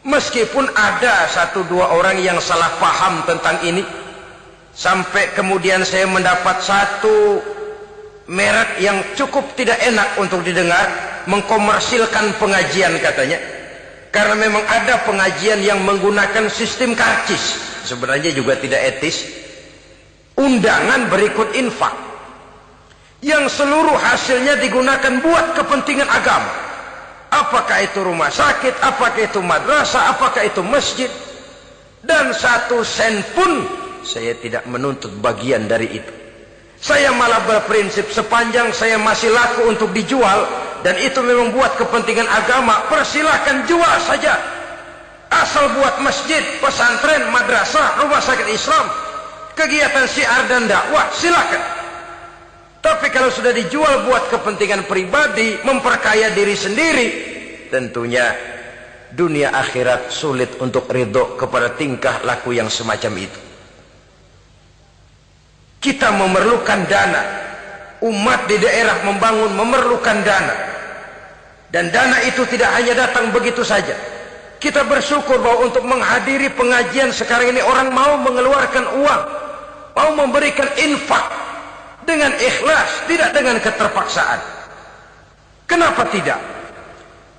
Meskipun ada satu dua orang yang salah paham tentang ini, sampai kemudian saya mendapat satu merek yang cukup tidak enak untuk didengar, mengkomersilkan pengajian katanya, karena memang ada pengajian yang menggunakan sistem karcis, sebenarnya juga tidak etis. Undangan berikut infak yang seluruh hasilnya digunakan buat kepentingan agama. Apakah itu rumah sakit, apakah itu madrasah, apakah itu masjid, dan satu sen pun saya tidak menuntut bagian dari itu. Saya malah berprinsip sepanjang saya masih laku untuk dijual dan itu memang buat kepentingan agama, persilahkan jual saja. Asal buat masjid, pesantren, madrasah, rumah sakit Islam, kegiatan syiar dan dakwah, silakan. Tapi kalau sudah dijual buat kepentingan pribadi, memperkaya diri sendiri, tentunya dunia akhirat sulit untuk ridho kepada tingkah laku yang semacam itu. Kita memerlukan dana. Umat di daerah membangun memerlukan dana. Dan dana itu tidak hanya datang begitu saja. Kita bersyukur bahwa untuk menghadiri pengajian sekarang ini orang mau mengeluarkan uang, mau memberikan infak dengan ikhlas, tidak dengan keterpaksaan. Kenapa tidak?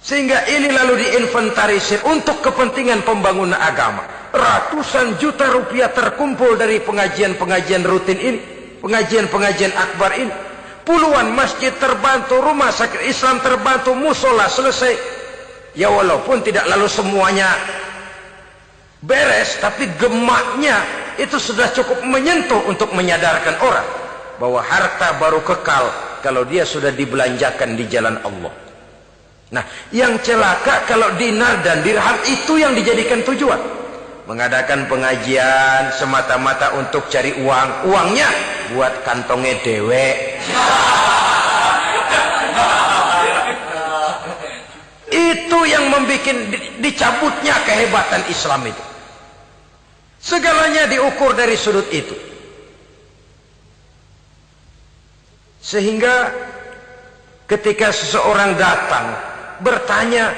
Sehingga ini lalu diinventarisir untuk kepentingan pembangunan agama. Ratusan juta rupiah terkumpul dari pengajian-pengajian rutin ini, pengajian-pengajian akbar ini. Puluhan masjid terbantu, rumah sakit Islam terbantu, musola selesai. Ya walaupun tidak lalu semuanya beres, tapi gemaknya itu sudah cukup menyentuh untuk menyadarkan orang bahwa harta baru kekal kalau dia sudah dibelanjakan di jalan Allah. Nah, yang celaka kalau dinar dan dirham itu yang dijadikan tujuan. Mengadakan pengajian semata-mata untuk cari uang, uangnya buat kantongnya dewek. Itu yang membuat dicabutnya kehebatan Islam itu. Segalanya diukur dari sudut itu. Sehingga ketika seseorang datang bertanya,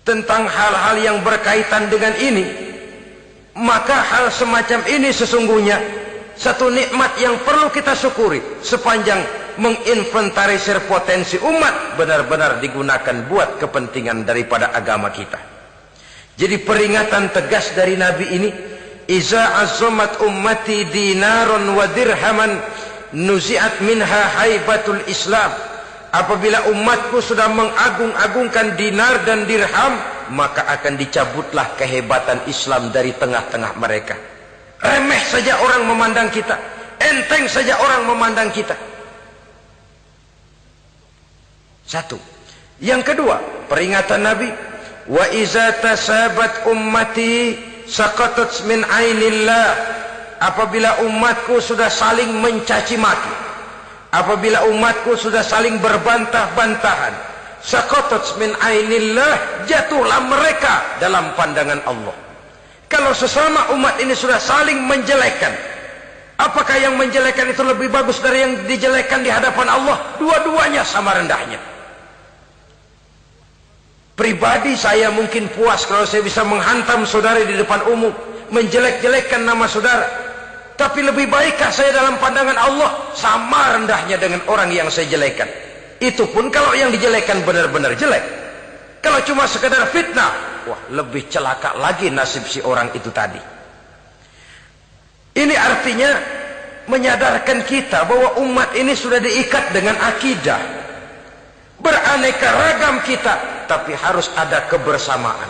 tentang hal-hal yang berkaitan dengan ini, maka hal semacam ini sesungguhnya satu nikmat yang perlu kita syukuri sepanjang menginventarisir potensi umat benar-benar digunakan buat kepentingan daripada agama kita. Jadi peringatan tegas dari Nabi ini, iza azzamat ummati dinaron wa dirhaman nuzi'at minha haibatul Islam. Apabila umatku sudah mengagung-agungkan dinar dan dirham, maka akan dicabutlah kehebatan Islam dari tengah-tengah mereka. Remeh saja orang memandang kita, enteng saja orang memandang kita. Satu. Yang kedua, peringatan Nabi, wa iza tasabat ummati saqatat min ainillah. Apabila umatku sudah saling mencaci maki, apabila umatku sudah saling berbantah-bantahan, saqatat min ainillah, jatuhlah mereka dalam pandangan Allah. Kalau sesama umat ini sudah saling menjelekkan, apakah yang menjelekkan itu lebih bagus dari yang dijelekkan di hadapan Allah? Dua-duanya sama rendahnya. Pribadi saya mungkin puas kalau saya bisa menghantam saudara di depan umum, menjelek-jelekkan nama saudara. Tapi lebih baikkah saya dalam pandangan Allah? Sama rendahnya dengan orang yang saya jelekkan. Itu pun kalau yang dijelekan benar-benar jelek. Kalau cuma sekedar fitnah, wah, lebih celaka lagi nasib si orang itu tadi. Ini artinya menyadarkan kita bahwa umat ini sudah diikat dengan akidah. Beraneka ragam kita, tapi harus ada kebersamaan.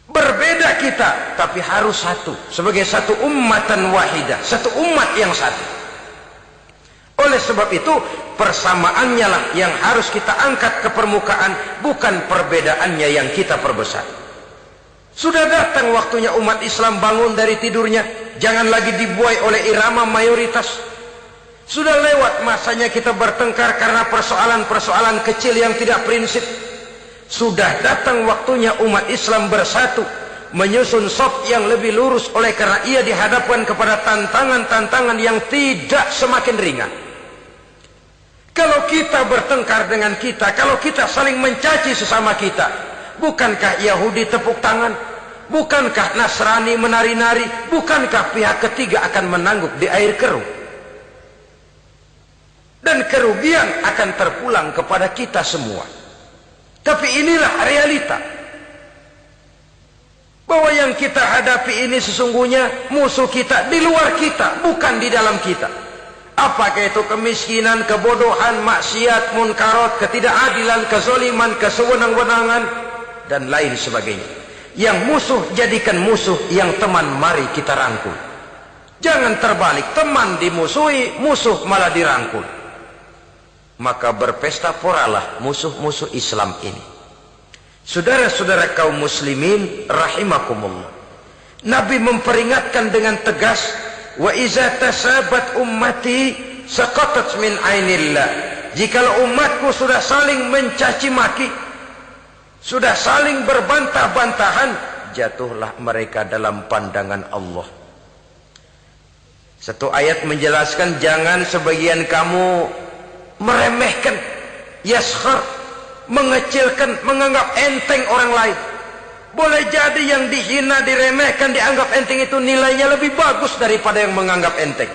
Berbeda kita, tapi harus satu. Sebagai satu ummatan wahidah, satu umat yang satu. Oleh sebab itu, persamaannya lah yang harus kita angkat ke permukaan, bukan perbedaannya yang kita perbesar. Sudah datang waktunya umat Islam bangun dari tidurnya, jangan lagi dibuai oleh irama mayoritas. Sudah lewat masanya kita bertengkar karena persoalan-persoalan kecil yang tidak prinsip. Sudah datang waktunya umat Islam bersatu, menyusun saf yang lebih lurus, oleh karena ia dihadapkan kepada tantangan-tantangan yang tidak semakin ringan. Kalau kita bertengkar dengan kita, kalau kita saling mencaci sesama kita, bukankah Yahudi tepuk tangan? Bukankah Nasrani menari-nari? Bukankah pihak ketiga akan menangguk di air keruh? Dan kerugian akan terpulang kepada kita semua. Tapi inilah realita, bahwa yang kita hadapi ini sesungguhnya musuh kita di luar kita, bukan di dalam kita. Apakah itu kemiskinan, kebodohan, maksiat, munkarat, ketidakadilan, kezaliman, kesewenang-wenangan, dan lain sebagainya. Yang musuh jadikan musuh, yang teman mari kita rangkul. Jangan terbalik, teman dimusuhi, musuh malah dirangkul. Maka berpesta poralah musuh-musuh Islam ini. Saudara-saudara kaum muslimin rahimakumullah, Nabi memperingatkan dengan tegas, wa iza tasabat ummati saqatat min ainillah. Jikalau umatku sudah saling mencaci maki, sudah saling berbantah-bantahan, jatuhlah mereka dalam pandangan Allah. Satu ayat menjelaskan, jangan sebagian kamu meremehkan, yaskhar, mengecilkan, menganggap enteng orang lain. Boleh jadi yang dihina, diremehkan, dianggap enteng itu nilainya lebih bagus daripada yang menganggap enteng.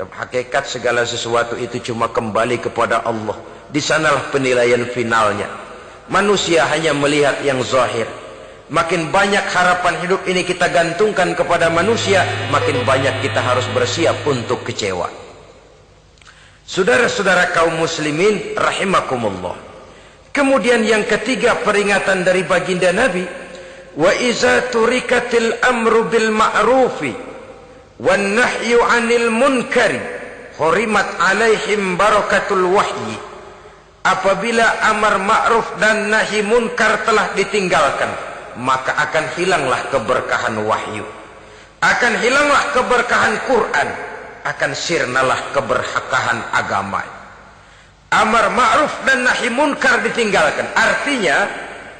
Hakikat segala sesuatu itu cuma kembali kepada Allah. Di sanalah penilaian finalnya. Manusia hanya melihat yang zahir. Makin banyak harapan hidup ini kita gantungkan kepada manusia, makin banyak kita harus bersiap untuk kecewa. Saudara-saudara kaum muslimin rahimakumullah. Kemudian yang ketiga peringatan dari baginda Nabi, wa iza turikatil amru bil ma'rufi wan nahyu 'anil munkari hurimat 'alaihim barakatul wahyi. Apabila amar ma'ruf dan nahi munkar telah ditinggalkan, maka akan hilanglah keberkahan wahyu, akan hilanglah keberkahan Quran, akan sirnalah keberkahan agama. Amar ma'ruf dan nahi munkar ditinggalkan, artinya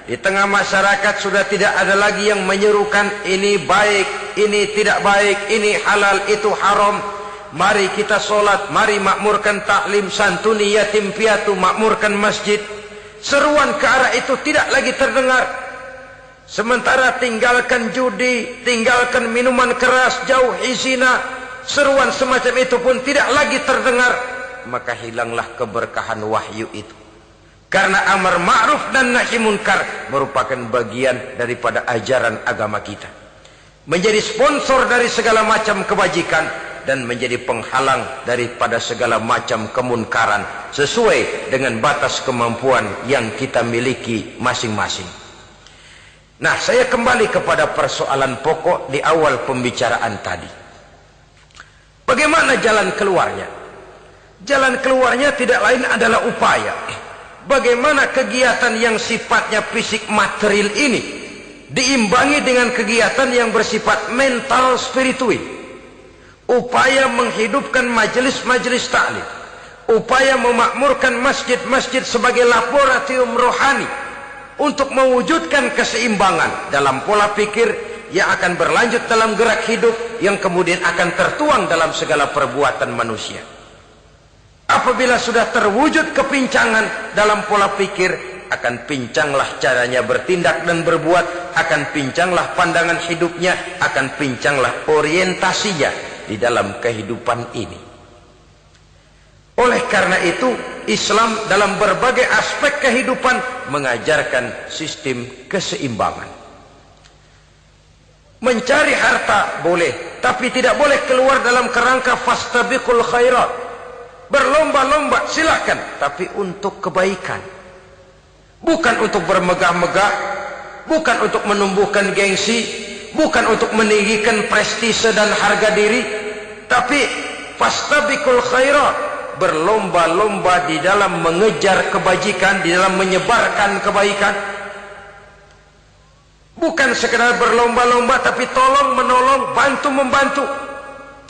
di tengah masyarakat sudah tidak ada lagi yang menyerukan ini baik, ini tidak baik, ini halal, itu haram. Mari kita sholat, mari makmurkan taklim, santuni yatim piatu, makmurkan masjid. seruan ke arah itu tidak lagi terdengar. Sementara tinggalkan judi, tinggalkan minuman keras, jauhi zina, seruan semacam itu pun tidak lagi terdengar. Maka hilanglah keberkahan wahyu itu. Karena amar ma'ruf dan nahi munkar merupakan bagian daripada ajaran agama kita. Menjadi sponsor dari segala macam kebajikan dan menjadi penghalang daripada segala macam kemunkaran sesuai dengan batas kemampuan yang kita miliki masing-masing. Nah, saya kembali kepada persoalan pokok di awal pembicaraan tadi. Bagaimana jalan keluarnya? Jalan keluarnya tidak lain adalah upaya. Bagaimana kegiatan yang sifatnya fisik material ini diimbangi dengan kegiatan yang bersifat mental spiritual. Upaya menghidupkan majelis-majelis taklim, upaya memakmurkan masjid-masjid sebagai laboratorium rohani untuk mewujudkan keseimbangan dalam pola pikir yang akan berlanjut dalam gerak hidup yang kemudian akan tertuang dalam segala perbuatan manusia. Apabila sudah terwujud kepincangan dalam pola pikir, akan pincanglah caranya bertindak dan berbuat, akan pincanglah pandangan hidupnya, akan pincanglah orientasinya di dalam kehidupan ini. Oleh karena itu, Islam dalam berbagai aspek kehidupan mengajarkan sistem keseimbangan. Mencari harta boleh, tapi tidak boleh keluar dalam kerangka fastabiqul khairat. Berlomba-lomba silakan, tapi untuk kebaikan. Bukan untuk bermegah-megah, bukan untuk menumbuhkan gengsi, bukan untuk meninggikan prestise dan harga diri, tapi fastabiqul khairat, berlomba-lomba di dalam mengejar kebajikan, di dalam menyebarkan kebaikan. Bukan sekedar berlomba-lomba, tapi tolong menolong, bantu membantu.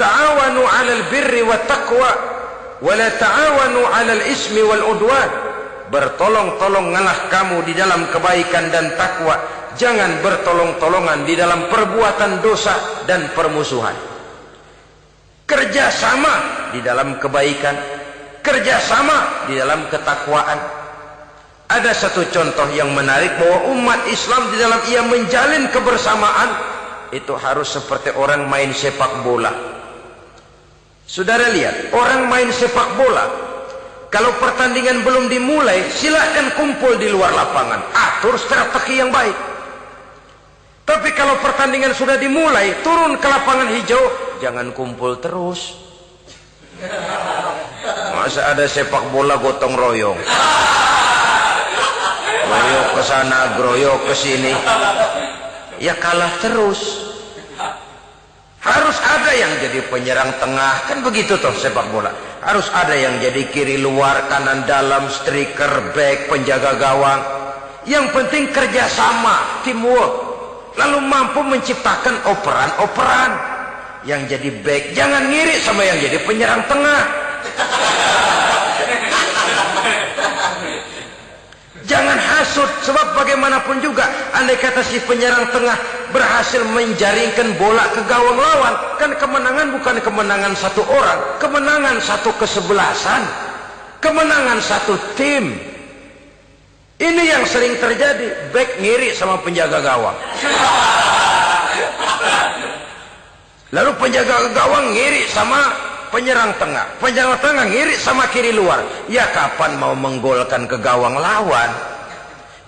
Ta'awanu 'alal birri wat taqwa wala ta'awanu 'alal ismi wal udwan. Bertolong-tolonganlah kamu di dalam kebaikan dan takwa, jangan bertolong-tolongan di dalam perbuatan dosa dan permusuhan. Kerjasama di dalam kebaikan, kerjasama di dalam ketakwaan. Ada satu contoh yang menarik bahwa umat Islam di dalam ia menjalin kebersamaan itu harus seperti orang main sepak bola. Saudara lihat, orang main sepak bola, kalau pertandingan belum dimulai, silahkan kumpul di luar lapangan, atur strategi yang baik. Tapi kalau pertandingan sudah dimulai, turun ke lapangan hijau, jangan kumpul terus. Masa ada sepak bola gotong royong, groyok ke sana, groyok ke sini, ya kalah terus. Harus ada yang jadi penyerang tengah, kan begitu toh sepak bola. Harus ada yang jadi kiri luar, kanan dalam, striker, back, penjaga gawang. Yang penting kerjasama, teamwork. Lalu mampu menciptakan operan-operan. Yang jadi back, jangan ngiri sama yang jadi penyerang tengah. Jangan hasut, sebab bagaimanapun juga andai kata si penyerang tengah berhasil menjaringkan bola ke gawang lawan, kan kemenangan bukan kemenangan satu orang, kemenangan satu kesebelasan, kemenangan satu tim. Ini yang sering terjadi, back ngiri sama penjaga gawang, lalu penjaga gawang ngiri sama penyerang tengah, penyerang tengah ngiri sama kiri luar. Ya kapan mau menggolkan ke gawang lawan?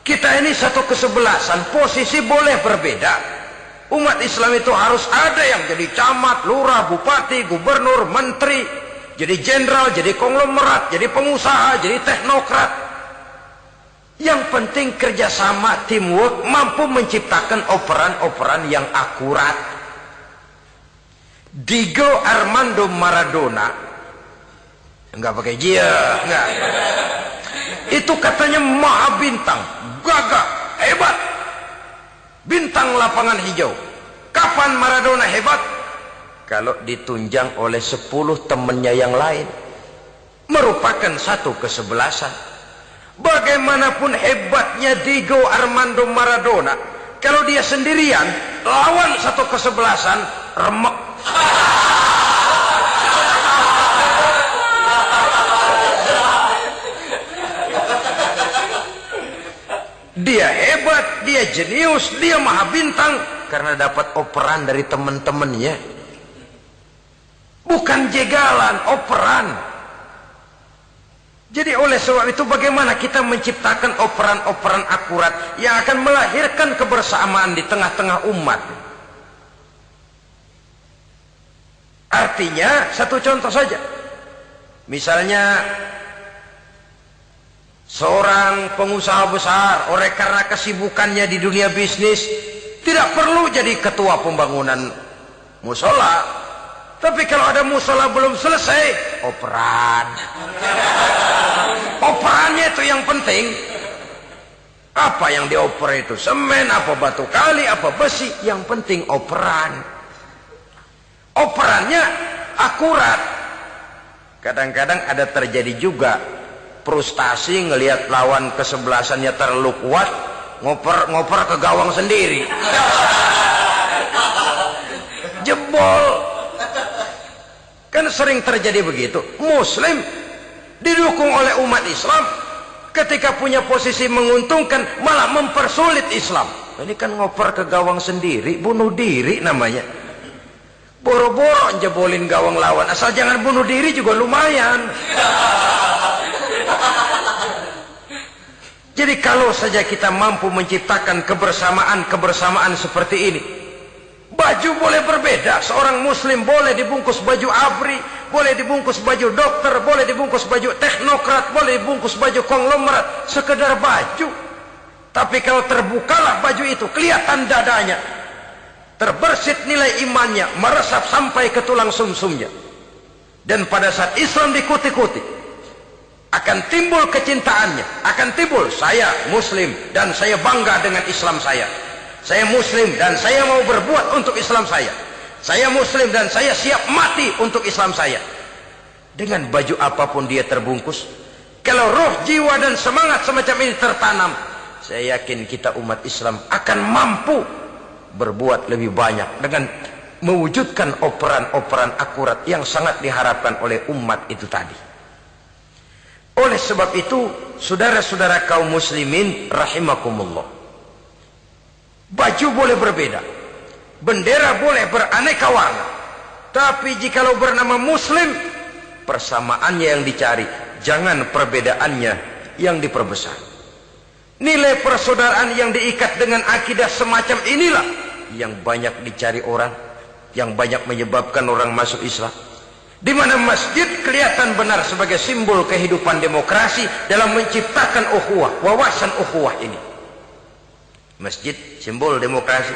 Kita ini satu kesebelasan, posisi boleh berbeda. Umat Islam itu harus ada yang jadi camat, lurah, bupati, gubernur, menteri, jadi jenderal, jadi konglomerat, jadi pengusaha, jadi teknokrat. Yang penting kerjasama, teamwork, mampu menciptakan operan-operan yang akurat. Diego Armando Maradona, enggak pakai dia, enggak. Itu katanya maha bintang, gagah, hebat, bintang lapangan hijau. Kapan Maradona hebat? Kalau ditunjang oleh 10 temannya yang lain, merupakan satu kesebelasan. Bagaimanapun hebatnya Diego Armando Maradona, kalau dia sendirian lawan satu kesebelasan, remek. Dia hebat, dia jenius, dia maha bintang karena dapat operan dari teman-temannya. Bukan jegalan, operan. Jadi oleh sebab itu bagaimana kita menciptakan operan-operan akurat yang akan melahirkan kebersamaan di tengah-tengah umat. Artinya satu contoh saja. Misalnya seorang pengusaha besar, oleh karena kesibukannya di dunia bisnis, tidak perlu jadi ketua pembangunan musola. Tapi kalau ada musola belum selesai, operan. Operannya itu yang penting. Apa yang dioper itu? Semen, apa batu kali, apa besi? Yang penting operan. Operannya akurat. Kadang-kadang ada terjadi juga frustasi ngelihat lawan kesebelasannya terlalu kuat, ngoper ke gawang sendiri. Jebol. Kan sering terjadi begitu. Muslim didukung oleh umat Islam, ketika punya posisi menguntungkan malah mempersulit Islam. Ini kan ngoper ke gawang sendiri, bunuh diri namanya. Boro-boro jebolin gawang lawan, asal jangan bunuh diri juga lumayan. Jadi kalau saja kita mampu menciptakan kebersamaan seperti ini, baju boleh berbeda. Seorang muslim boleh dibungkus baju ABRI, boleh dibungkus baju dokter, boleh dibungkus baju teknokrat, boleh dibungkus baju konglomerat, sekedar baju. Tapi kalau terbukalah baju itu, kelihatan dadanya, terbersit nilai imannya, meresap sampai ke tulang sumsumnya. Dan pada saat Islam dikuti-kuti, akan timbul kecintaannya, akan timbul saya muslim dan saya bangga dengan Islam saya. Saya muslim dan saya mau berbuat untuk Islam saya. Saya muslim dan saya siap mati untuk Islam saya. Dengan baju apapun dia terbungkus, kalau roh, jiwa dan semangat semacam ini tertanam, saya yakin kita umat Islam akan mampu berbuat lebih banyak dengan mewujudkan operan-operan akurat yang sangat diharapkan oleh umat itu tadi. Oleh sebab itu, saudara-saudara kaum muslimin rahimakumullah, baju boleh berbeda, bendera boleh beraneka warna, tapi jikalau bernama muslim, persamaannya yang dicari, jangan perbedaannya yang diperbesar. Nilai persaudaraan yang diikat dengan akidah semacam inilah yang banyak dicari orang, yang banyak menyebabkan orang masuk Islam. Di mana masjid kelihatan benar sebagai simbol kehidupan demokrasi dalam menciptakan ukhuwah, wawasan ukhuwah ini. Masjid simbol demokrasi.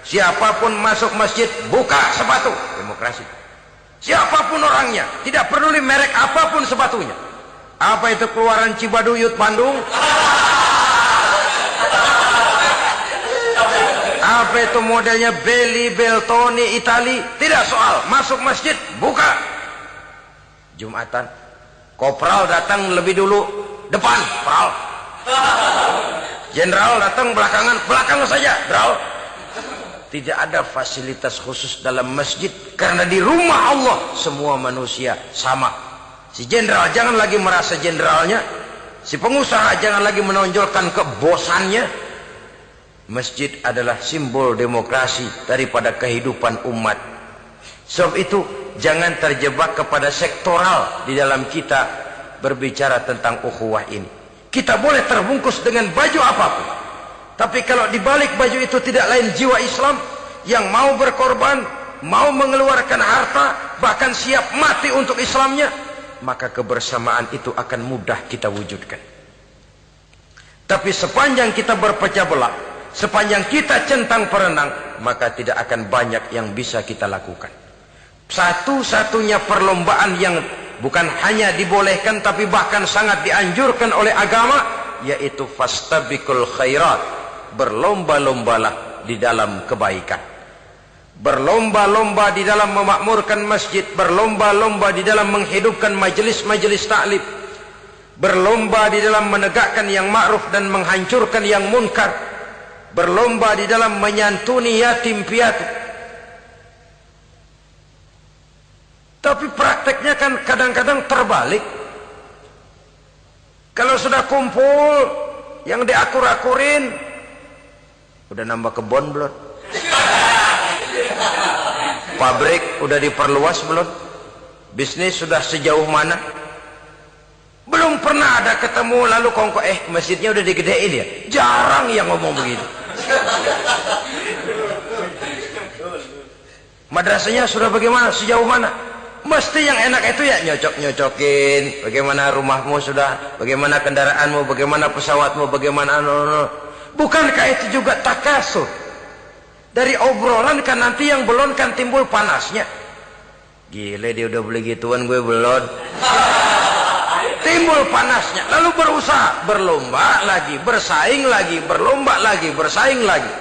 Siapapun masuk masjid buka sepatu, demokrasi. Siapapun orangnya, tidak peduli merek apapun sepatunya. Apa itu keluaran Cibaduyut Bandung? Apa itu modelnya Belli, Beltoni, Itali? Tidak soal, masuk masjid buka. Jumatan, kopral datang lebih dulu depan, pral. Jenderal datang belakang saja, dral. Tidak ada fasilitas khusus dalam masjid karena di rumah Allah semua manusia sama. Si jenderal jangan lagi merasa jenderalnya, si pengusaha jangan lagi menonjolkan kebosannya. Masjid adalah simbol demokrasi daripada kehidupan umat. Sebab itu jangan terjebak kepada sektoral di dalam kita berbicara tentang ukhuwah ini. Kita boleh terbungkus dengan baju apapun, tapi kalau di balik baju itu tidak lain jiwa Islam yang mau berkorban, mau mengeluarkan harta, bahkan siap mati untuk Islamnya, maka kebersamaan itu akan mudah kita wujudkan. Tapi sepanjang kita berpecah belah, sepanjang kita centang perenang, maka tidak akan banyak yang bisa kita lakukan. Satu-satunya perlombaan yang bukan hanya dibolehkan tapi bahkan sangat dianjurkan oleh agama, yaitu fastabiqul khairat, berlomba-lombalah di dalam kebaikan, berlomba-lomba di dalam memakmurkan masjid, berlomba-lomba di dalam menghidupkan majelis-majelis taklim, berlomba di dalam menegakkan yang ma'ruf dan menghancurkan yang munkar, berlomba di dalam menyantuni yatim piatu. Tapi prakteknya kan kadang-kadang terbalik. Kalau sudah kumpul yang diakur-akurin. Udah nambah kebun belum? Pabrik udah diperluas belum? Bisnis sudah sejauh mana? Belum pernah ada ketemu lalu kongko masjidnya udah digedein ya. Jarang yang ngomong begitu. Madrasahnya sudah bagaimana, sejauh mana? Mesti yang enak itu ya nyocok-nyocokin. Bagaimana rumahmu sudah, bagaimana kendaraanmu, bagaimana pesawatmu, bagaimana bukankah itu juga takasur? Dari obrolan kan nanti yang belum kan timbul panasnya. Gile dia udah beli gituan, gue belum. Timbul panasnya, lalu berusaha, berlomba lagi, bersaing lagi, berlomba lagi, bersaing lagi.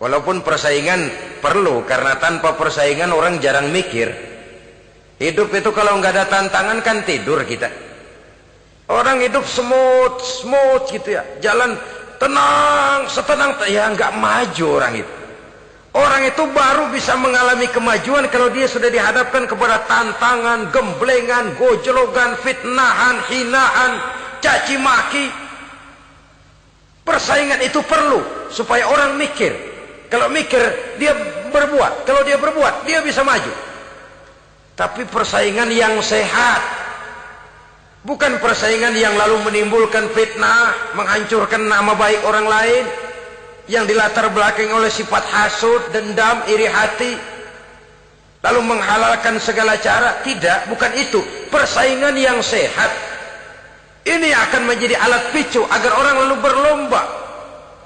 Walaupun persaingan perlu, karena tanpa persaingan orang jarang mikir. Hidup itu kalau nggak ada tantangan kan tidur kita. Orang hidup smooth gitu ya, jalan tenang, setenang ya nggak maju orang itu. Orang itu baru bisa mengalami kemajuan kalau dia sudah dihadapkan kepada tantangan, gemblengan, gojlogan, fitnahan, hinaan, caci maki. Persaingan itu perlu supaya orang mikir. Kalau mikir dia berbuat, kalau dia berbuat dia bisa maju. Tapi persaingan yang sehat, bukan persaingan yang lalu menimbulkan fitnah, menghancurkan nama baik orang lain, yang dilatar belakangi oleh sifat hasud, dendam, iri hati, lalu menghalalkan segala cara. Tidak, bukan itu. Persaingan yang sehat ini akan menjadi alat picu agar orang lalu berlomba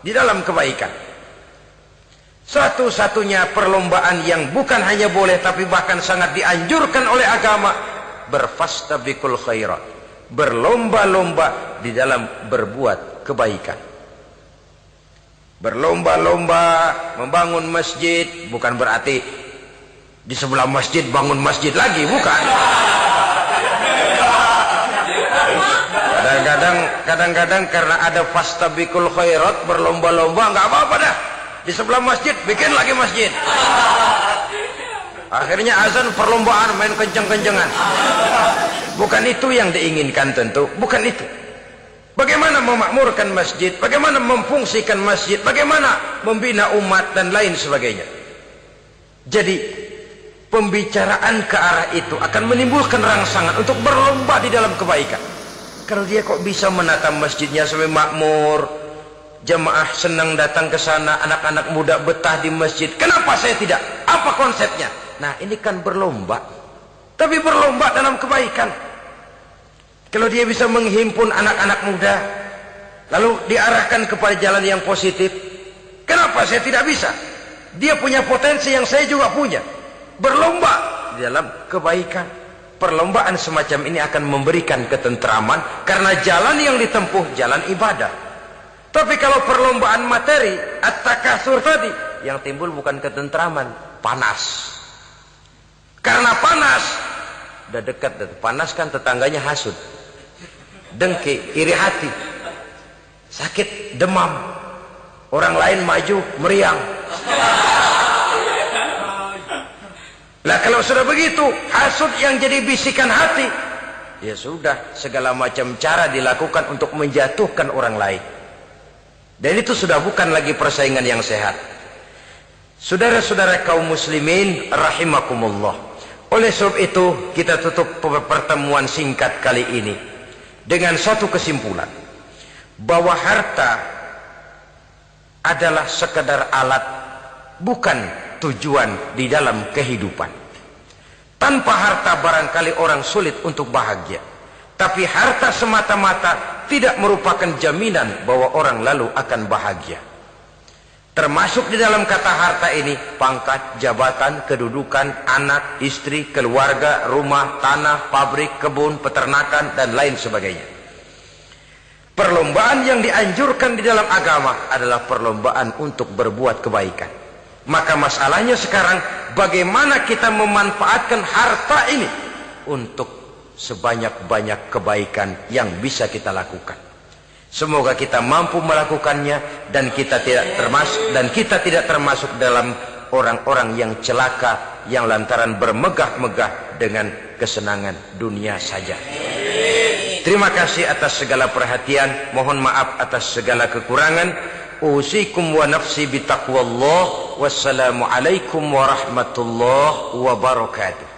di dalam kebaikan. Satu-satunya perlombaan yang bukan hanya boleh tapi bahkan sangat dianjurkan oleh agama, berfastabiqul khairat, berlomba-lomba di dalam berbuat kebaikan. Berlomba-lomba membangun masjid bukan berarti di sebelah masjid bangun masjid lagi, bukan. Kadang-kadang karena ada fastabiqul khairat, berlomba-lomba, nggak apa-apa dah. Di sebelah masjid bikin lagi masjid. Akhirnya azan perlombaan main kenceng-kencengan. Bukan itu yang diinginkan tentu, bukan itu. Bagaimana memakmurkan masjid, bagaimana memfungsikan masjid, bagaimana membina umat dan lain sebagainya. Jadi pembicaraan ke arah itu akan menimbulkan rangsangan untuk berlomba di dalam kebaikan. Kalau dia kok bisa menata masjidnya sampai makmur, jamaah senang datang ke sana, anak-anak muda betah di masjid, kenapa saya tidak? Apa konsepnya? Nah, ini kan berlomba, tapi berlomba dalam kebaikan. Kalau dia bisa menghimpun anak-anak muda lalu diarahkan kepada jalan yang positif, kenapa saya tidak bisa? Dia punya potensi yang saya juga punya. Berlomba di dalam kebaikan. Perlombaan semacam ini akan memberikan ketentraman karena jalan yang ditempuh jalan ibadah. Tapi kalau perlombaan materi, at-takasur tadi, yang timbul bukan ketentraman, panas. Karena panas, udah dekat, panas kan tetangganya hasud, dengki, iri hati, sakit, demam, orang lain maju, meriang. Lah kalau sudah begitu, hasud yang jadi bisikan hati, ya sudah, segala macam cara dilakukan untuk menjatuhkan orang lain. Dan itu sudah bukan lagi persaingan yang sehat. Saudara-saudara kaum muslimin rahimakumullah. Oleh sebab itu kita tutup pertemuan singkat kali ini dengan satu kesimpulan, bahwa harta adalah sekedar alat, bukan tujuan di dalam kehidupan. Tanpa harta barangkali orang sulit untuk bahagia, tapi harta semata-mata tidak merupakan jaminan bahwa orang lalu akan bahagia. Termasuk di dalam kata harta ini pangkat, jabatan, kedudukan, anak, istri, keluarga, rumah, tanah, pabrik, kebun, peternakan, dan lain sebagainya. Perlombaan yang dianjurkan di dalam agama adalah perlombaan untuk berbuat kebaikan. Maka masalahnya sekarang, bagaimana kita memanfaatkan harta ini untuk sebanyak-banyak kebaikan yang bisa kita lakukan. Semoga kita mampu melakukannya dan kita tidak termasuk dalam orang-orang yang celaka yang lantaran bermegah-megah dengan kesenangan dunia saja. Terima kasih atas segala perhatian. Mohon maaf atas segala kekurangan. Usikum wa nafsi bitaqwallah. Wassalamualaikum warahmatullahi wabarakatuh.